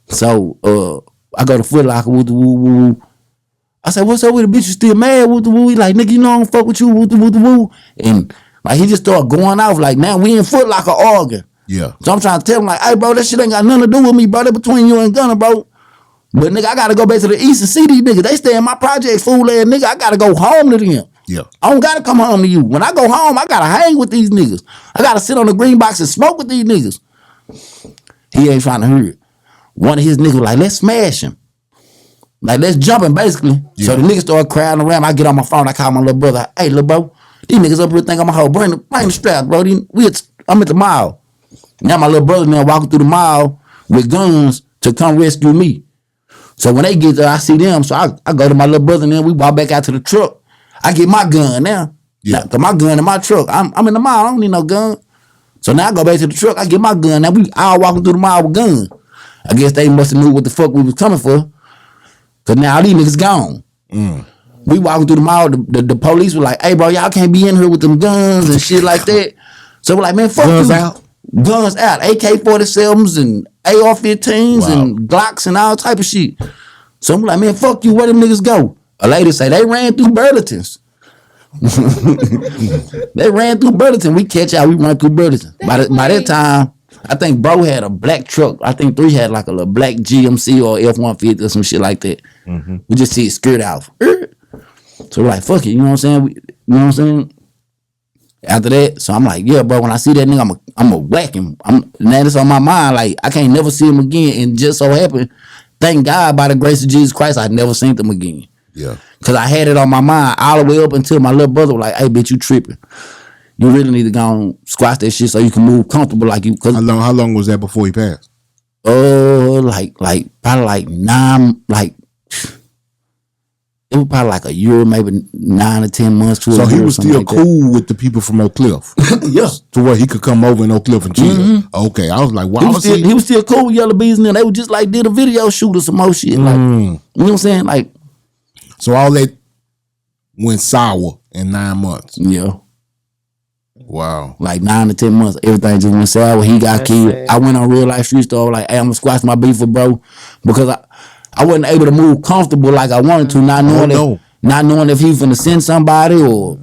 So I go to Foot Locker with the woo. I said, what's up with the bitch? You still mad with the woo? He like, nigga, you know I don't fuck with you with the woo. And like he just started going off like, man, we in Foot Locker arguing. Yeah. So I'm trying to tell him like, hey bro, that shit ain't got nothing to do with me, bro. That between you and Gunna, bro. But nigga, I gotta go back to the East and see these niggas. They stay in my project, fool ass nigga. I gotta go home to them. Yeah. I don't gotta come home to you. When I go home, I gotta hang with these niggas. I gotta sit on the green box and smoke with these niggas. He ain't trying to hear it. One of his niggas like, let's smash him. Like, let's jump him, basically. Yeah. So the niggas start crowding around. I get on my phone. I call my little brother. Hey, little bro, these niggas up here think I'm a hoe. Bring the strap, bro. I'm at the mall. Now my little brother now walking through the mall with guns to come rescue me. So when they get there, I see them. So I go to my little brother and then we walk back out to the truck. I get my gun now. Yeah. Cause my gun in my truck. I'm in the mall. I don't need no gun. So now I go back to the truck. I get my gun. Now we all walking through the mall with guns. I guess they must have knew what the fuck we was coming for. Cause now all these niggas gone. We walking through the mall. The police were like, hey bro, y'all can't be in here with them guns and shit like that. So we're like, man, fuck guns you. Out. Guns out. AK-47s and AR-15s and Glocks and all type of shit. So I'm like, man, fuck you. Where them niggas go? A lady say they ran through Burlington's. They ran through Burlington. We catch out. We run through Burlington. By that time, I think bro had a black truck. I think 3 had like a little black GMC or F-150 or some shit like that. Mm-hmm. We just see it skirt off. So we're like, fuck it. You know what I'm saying? You know what I'm saying? After that, so I'm like, yeah, bro, when I see that nigga, I'm a whack him. Now it's on my mind. Like, I can't never see him again. And just so happened, thank God, by the grace of Jesus Christ, I never seen them again. Yeah. Cause I had it on my mind all the way up until my little brother was like, hey, bitch, you tripping. You really need to go and squash that shit so you can move comfortable like you. Cause how long was that before he passed? Like probably like 9, like it was probably like a year, maybe 9 or 10 months to a year. So he was still like cool with the people from Oak Cliff. Yeah. To where he could come over in Oak Cliff and chill. Mm-hmm. Okay. I was like, wow. He was still cool with Yellow Bees and them. They were just like did a video shoot or some more shit. Like, you know what I'm saying? Like, so all that went sour in 9 months. Yeah. Wow. Like 9 to 10 months, everything just went sour. He got killed. Sad. I went on Real Life Street Store like, hey, I'm gonna squash my beef with bro. Because I wasn't able to move comfortable like I wanted to, not knowing if he was gonna send somebody or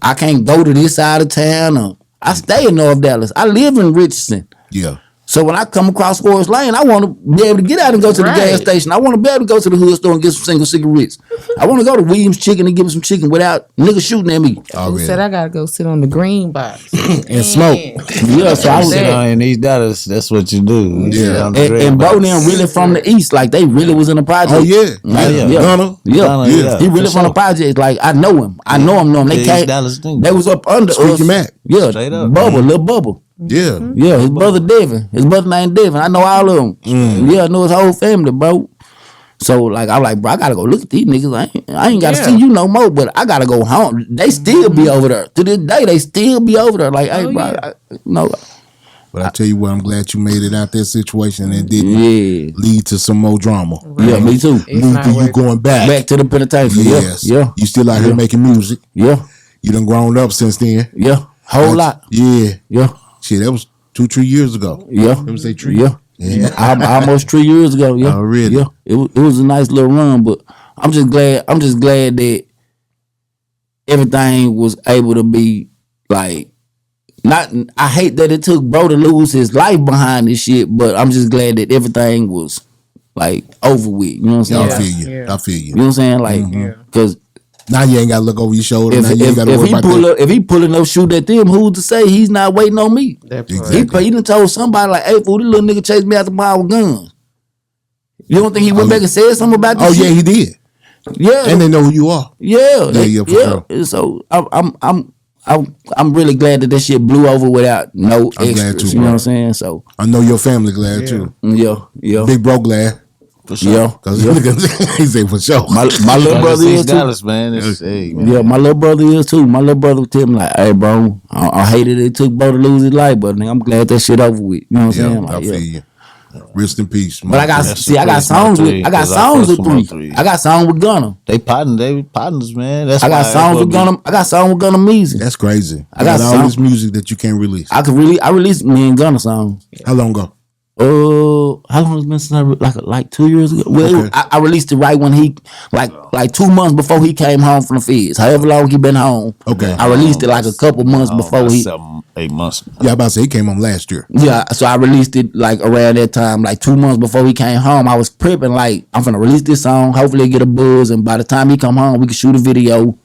I can't go to this side of town or I stay in North Dallas. I live in Richardson. Yeah. So when I come across Forest Lane, I want to be able to get out and go to the gas station. I want to be able to go to the hood store and get some single cigarettes. I want to go to Williams Chicken and give me some chicken without niggas shooting at me. Who said I gotta go sit on the green box and smoke? Yeah, so I was sit on in East Dallas. That's what you do. Yeah, and bro, them really from the East, like they really was in the project. Oh yeah, Gunna. Yeah. He really from the project. Like I know him. They came. They was up under us. Mac. Yeah, Bubba, little Bubba. Yeah. His brother Devin. His brother named Devin. I know all of them. Yeah, I know his whole family, bro. So like I'm like, bro, I gotta go look at these niggas. I ain't gotta see you no more, but I gotta go home. They still be over there to this day. They still be over there. Like, hey, bro, no. But I tell you what, I'm glad you made it out that situation and didn't lead to some more drama. Right. Yeah, me too. Lead to you going back to the penitentiary. Yes. Yeah. You still out here making music. Yeah. You done grown up since then. Yeah. Whole lot. Yeah. Yeah. Shit, that was 2-3 years ago. Yeah. Let me say 3. Yeah. Almost 3 years ago. Yeah. Already. Yeah. It was a nice little run, but I'm just glad that everything was able to be like. I hate that it took bro to lose his life behind this shit, but I'm just glad that everything was like over with. You know what I'm saying? I feel you. I feel you. You know what I'm saying? Like, because now you ain't got to look over your shoulder. If he pulling no shoot at them, who's to say he's not waiting on me? Exactly. He done told somebody like, "Hey, fool, this little nigga chased me out the mile with guns." You don't think he went back and said something about this? Oh yeah, he did. Yeah, and they know who you are. Yeah, for sure. So I'm really glad that shit blew over without no extras. You know what I'm saying? So I know your family glad too. Yeah. Big bro glad. For sure. Yeah, because he say for sure. My little brother is too. Dallas, man. Man. Yeah, my little brother is too. My little brother tell me like, "Hey, bro, I hated it took bro to lose his life, but I'm glad that shit over with." You know what I'm saying? Like, I feel you. Rest in peace. But I got songs with 3. I got songs with Gunna. They partners, man. That's I got songs with Gunna. I got songs with Gunna Meezy. That's crazy. I got all this music that you can't release. I released me and Gunna songs. How long ago? How long has it been since like 2 years ago? Well, I released it right when he like 2 months before he came home from the feds. However long he been home. Okay. I released it like a couple months before he 7-8 months. Yeah, I about to say he came home last year. Yeah, so I released it like around that time, like 2 months before he came home. I was prepping like I'm gonna release this song, hopefully get a buzz, and by the time he come home, we can shoot a video.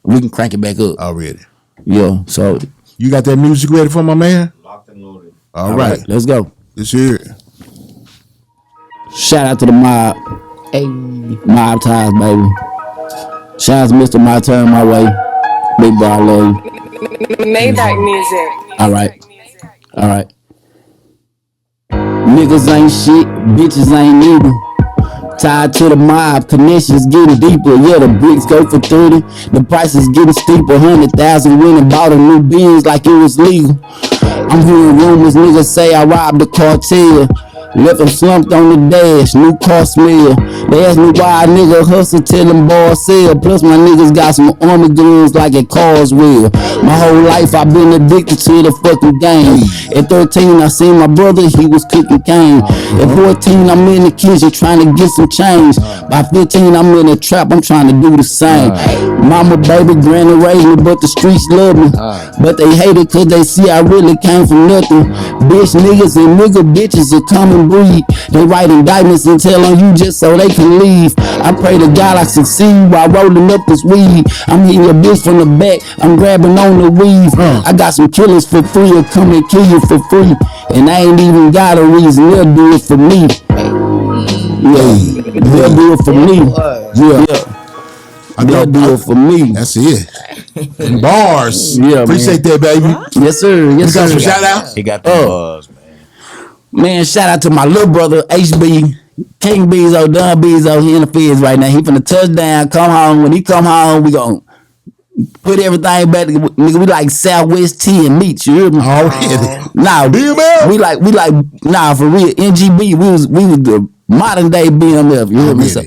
We can crank it back up. Already. Yeah. So you got that music ready for my man? Locked and loaded. All right. Let's go. Let's hear it. Shout out to the mob. Hey. Mob ties, baby. Shout out to Mr. My Turn My Way. Big bro, I love you. Maybach music. All right. Niggas ain't shit, bitches ain't either. Tied to the mob, connections getting deeper. Yeah, the bricks go for 30. The price is getting steeper. 100,000 went and bought a new Benz like it was legal. I'm hearing rumors, niggas say I robbed the cartel. Left them slumped on the dash, new car smell. They ask me why a nigga hustle till them boys sell. Plus my niggas got some army guns like at Carswell. My whole life I've been addicted to the fucking game. At 13 I seen my brother, he was cooking cane. At 14 I'm in the kitchen trying to get some change. By 15 I'm in the trap, I'm trying to do the same. Mama, baby, granny raised me, but the streets love me. But they hate it cause they see I really came from nothing. Bitch niggas and nigga bitches are coming breed. They write indictments and tell on you just so they can leave. I pray to God I succeed while rolling up this weed. I'm hitting your bitch from the back, I'm grabbing on the weave. I got some killers for free, or come and kill you for free. And I ain't even got a reason, they'll do it for me. Yeah, they'll do it for me. Yeah, they'll do it for me. That's it. Bars. Yeah, appreciate that, baby. Yes, sir. Yes, sir. sir. Some shout outs. He got the buzz, man. Man, shout out to my little brother, HB, King Bezo, Don Bezo. He in the feds right now. He finna touchdown, come home. When he come home, we gon' put everything back. Nigga, we like Southwest tea and meat. You hear me? Already. Nah, we like nah, for real. NGB, we was the modern day BMF. You hear me? So,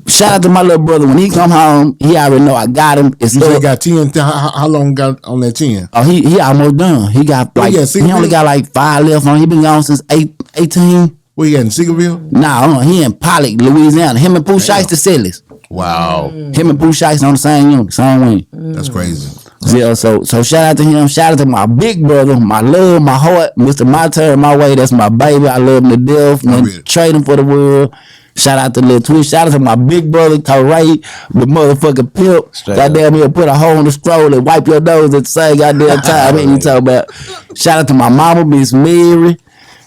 shout out to my little brother. When he come home, he already know I got him. You say got 10. How long got on that 10? Oh, he almost done. He got like he only got like 5 left on. He been gone since 18. Where you at in Seagoville? Nah, he in Pollock, Louisiana. Him and Pooh Shiesty the Sellers. Wow. Him and Pooh Shiesty on the same unit, same wing. That's crazy. Yeah, so shout out to him. Shout out to my big brother, my love, my heart, Mr. My Turn My Way. That's my baby. I love him to death. Man, trade him for the world. Shout out to Lil Twitch. Shout out to my big brother, Corey, the motherfucking pimp. Goddamn, he'll put a hole in the stroller and wipe your nose at the same goddamn time. Ain't you talking about? Shout out to my mama, Miss Mary.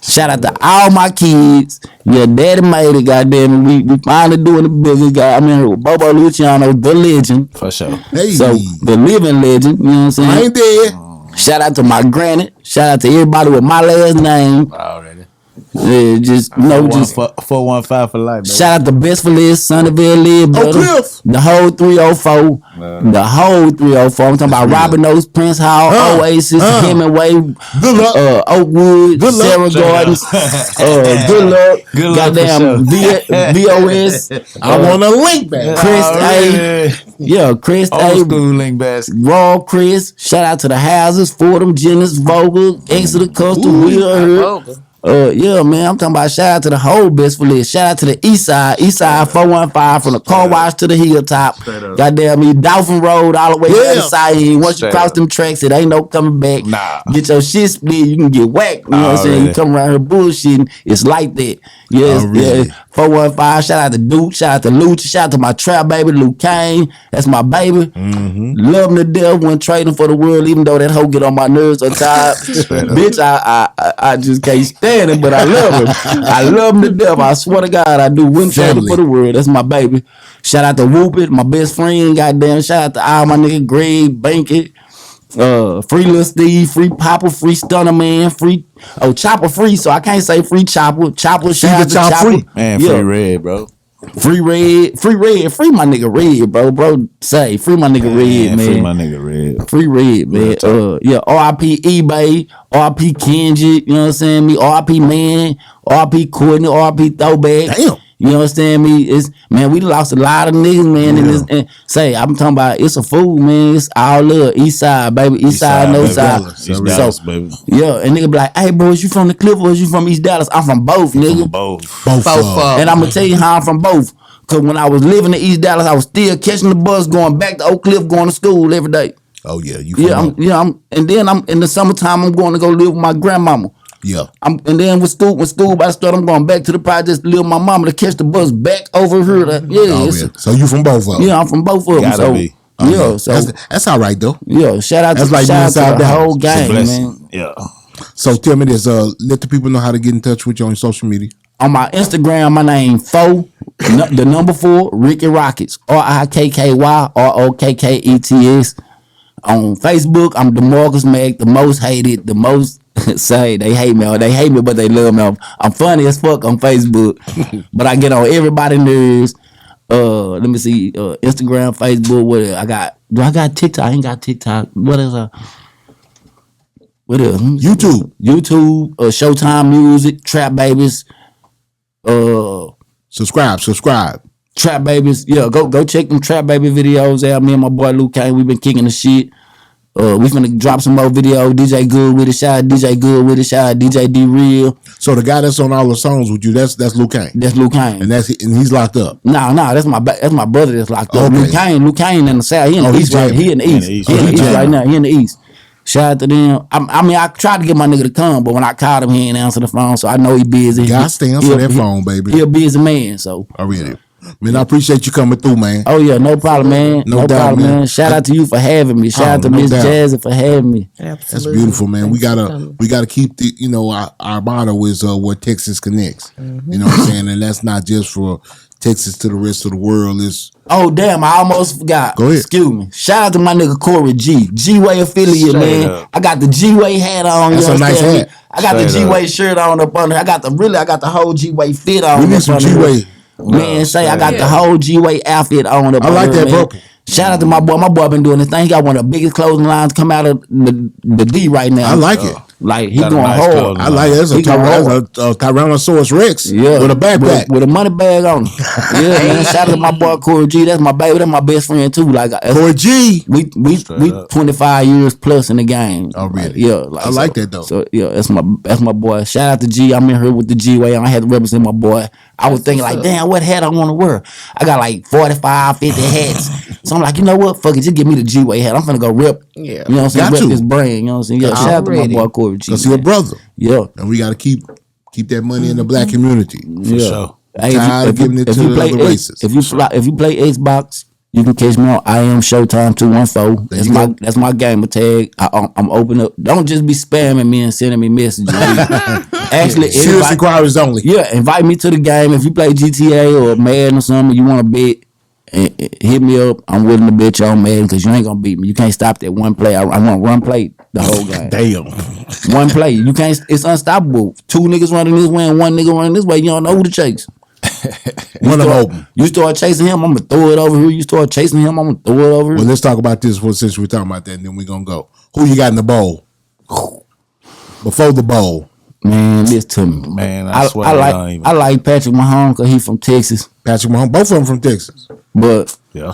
Shout out to all my kids. Yeah, daddy made it, goddamn it. We finally doing the business, guy. I mean, with Bobo Luciano, the legend. For sure. Hey. So, the living legend, you know what I'm saying? I ain't dead. Shout out to my granny. Shout out to everybody with my last name. Already. Yeah, just 415 for life, baby. shout out to Best for List, Sunnyvale, Lid, brother. Cliff. The whole 304. The whole 304. I'm talking about real. Robin Oaks, Prince Hall, Oasis, Hemingway, Good luck. Oakwood, Good luck. Sarah Gardens, Good Luck, Good luck for goddamn VOS, I want a link back. Chris really? Chris Old A, school link basket. Raw Chris. Shout out to the houses, Fordham, Jennings, Vogel, Exeter, Custom, Wheel. Yeah, man, I'm talking about shout out to the whole Best for List. Shout out to the East Side 415 from the car wash to the hilltop. Goddamn me, Dolphin Road all the way down the side. Once you cross them tracks, it ain't no coming back. Nah. Get your shit split, you can get whacked. You know what I'm saying? You come around here bullshitting, it's like that. Yes, yeah. 415, shout out to Duke, shout out to Lucha, shout out to my trap baby, Luke Kane. That's my baby. Love him to death when trading for the world, even though that hoe get on my nerves sometimes. Bitch, I just can't stand him, but I love him. I love him to death. I swear to God, I do. When trading for the world, that's my baby. Shout out to Whoop It, my best friend, goddamn. Shout out to all my nigga Greg, Bankit. Free Lil Steve, free Papa, free Stunner Man, free Chopper free, so I can't say free Chopper. Chopper, shout out to Chopper. Free. Man, free red, bro. Free Red, free my nigga Red, bro. Say free my nigga Red, man. Free my nigga Red. Free Red, man. RIP eBay, RIP Kendrick, you know what I'm saying? Me, RIP Man, RIP Courtney, RIP Throwback. Damn. You understand me? It's man, we lost a lot of niggas, man. In this, and say I'm talking about it's a fool, man. It's all love, East Side, baby, East Side, no side. East Dallas, baby. Yeah, and nigga be like, hey, bro, is you from the Cliff or is you from East Dallas? I'm from both, nigga. From both. And I'm gonna tell you how I'm from both. Cause when I was living in East Dallas, I was still catching the bus going back to Oak Cliff, going to school every day. Oh yeah, you. And then I'm in the summertime. I'm going to go live with my grandmama. Yeah. And then when school about to start, I'm going back to the projects to live with my mama to catch the bus back over here. So you from both of them? Yeah, I'm from both of them. Gotta be. So that's all right though. Yeah, shout out That's to like being inside the the whole house. gang, man. Yeah. So tell me this. Let the people know how to get in touch with you on social media. On my Instagram, my name the number 4 Ricky Rockets, RIKKY ROKKETS. On Facebook, I'm DeMarcus Mac, the most hated, the most say they hate me, but they love me. I'm funny as fuck on Facebook, but I get on everybody's nerves. Let me see, Instagram, Facebook. What I got? Do I got TikTok? I ain't got TikTok. What is What else? YouTube, Showtime Music, Trap Babies. subscribe. Trap Babies, yeah, go check them Trap Baby videos out. Me and my boy Luke Kane, we been kicking the shit. We finna drop some more videos. DJ Good with it, shout out DJ Good with it, shout out DJ D Real. So the guy that's on all the songs with you, that's Luke Kane. That's Luke Kane, and he's locked up. Nah, that's my brother that's locked up. Okay. Luke Kane in the South. He in the East right. He in the East. He in the East right now. He in the East. Shout out to them. I tried to get my nigga to come, but when I called him, he ain't answer the phone. So I know he busy. Gotta stay answer that phone, baby. He a busy man. So already. Man, I appreciate you coming through, man. Oh yeah, no problem, man. No doubt, problem, man. Shout out to you for having me. Shout out to Miss Jazzy for having me. Absolutely. That's beautiful, man. We gotta keep the our motto is where Texas connects. Mm-hmm. You know what I'm saying? And that's not just for Texas to the rest of the world. It's damn, I almost forgot. Go ahead. Excuse me. Shout out to my nigga Corey G-Way affiliate, man. Up. I got the G-Way hat on. That's a nice hat. I got the G-Way shirt on up under. I got the whole G-Way fit on. We need some G-Way. Man, I got the whole G-Way outfit on up. I like that, bro. Shout out to my boy. My boy been doing this thing. He got one of the biggest clothing lines come out of the D right now. I like it. Like he Got a going nice hard. clothing I like it. That's a Tyrannosaurus Rex with a backpack. With a money bag on. Yeah, man. Shout out to my boy Corey G. That's my baby. That's my best friend too. Like Corey G. We 25 years plus in the game. Oh really? Yeah. I like that though. So yeah, that's my boy. Shout out to G. I'm in here with the G-Way. I had to represent my boy. I was thinking like, damn, what hat I want to wear? I got like 45, 50 hats. So I'm like, you know what? Fuck it, just give me the G-Way hat. I'm finna go rip. Yeah. You know what I'm saying? Rip his brain. You know what I'm saying? Yeah. Shout out to my boy Corey G. Cause he a brother. Yeah. And we gotta keep that money in the black community. For sure. Hey, Tired of giving it to the other races. If you play Xbox, you can catch me on I am Showtime 214. That's my gamer tag. I'm open up. Don't just be spamming me and sending me messages. Actually, serious inquiries only. Yeah, invite me to the game. If you play GTA or Madden or something, you want to bet, hit me up. I'm willing to bet you on Madden because you ain't gonna beat me. You can't stop that one play. I want one play the whole game. Damn. One play. You can't. It's unstoppable. Two niggas running this way and one nigga running this way. You don't know who to chase. One of them open. You start chasing him, I'm gonna throw it over here. You start chasing him, I'm gonna throw it over here. Well, let's talk about this since we're talking about that, and then we're gonna go. Who you got in the bowl? Before the bowl. Man, listen to me. Man, I swear I like Patrick Mahomes because he from Texas. Patrick Mahomes, both of them from Texas. But yeah,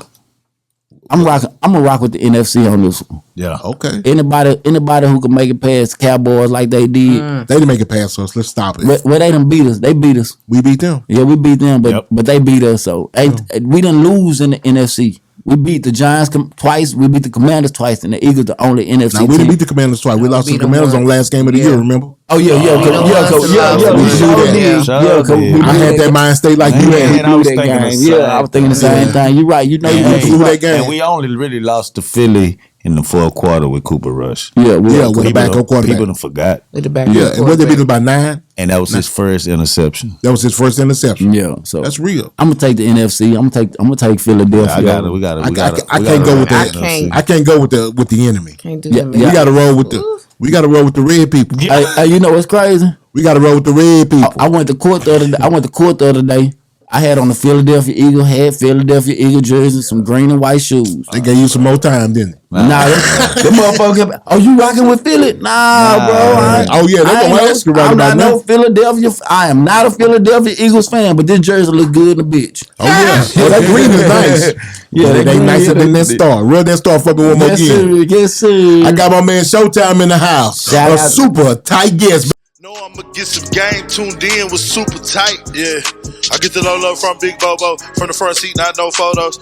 I'm gonna rock with the NFC on this one. Yeah. Okay. Anybody who can make it past the Cowboys like they did. They didn't make it past us. Let's stop it. Well, they done beat us. They beat us. We beat them. Yeah, we beat them, but they beat us. So we didn't lose in the NFC. We beat the Giants twice. We beat the Commanders twice, and the Eagles the only NFC team. We didn't beat the Commanders twice. We lost to the Commanders on last game of the year. Remember? Oh yeah. I had that mind state like you had. I was thinking the same thing. You're right. You know you flew that game. And we only really lost to Philly in the fourth quarter with Cooper Rush. With the backup quarterback. People done forgot. With the backup quarterback. And what they beat us by 9? And that was his first interception. That was his first interception. Yeah, so that's real. I'm gonna take the NFC. I'm gonna take Philadelphia. I can't go with that. I can't go with the enemy. Can't do that. We gotta roll with the red people. Hey, you know what's crazy? We gotta roll with the red people. I went to court the other day. I had on the Philadelphia Eagle jersey, some green and white shoes. They gave you some more time, didn't they? Nah, them motherfuckers. Oh, you rocking with Philly? Nah, bro. They're gonna ask you right about now. I am not a Philadelphia Eagles fan, but this jersey look good in the bitch. Oh yeah, that green is nice. Yeah, they nicer than that star. Real that star fucking one more again. Yes, sir. I got my man Showtyme in the house. A super tight guest. No, I'ma get some game tuned in with super tight. Yeah, I get the low from Big Bobo from the front seat, not no photos.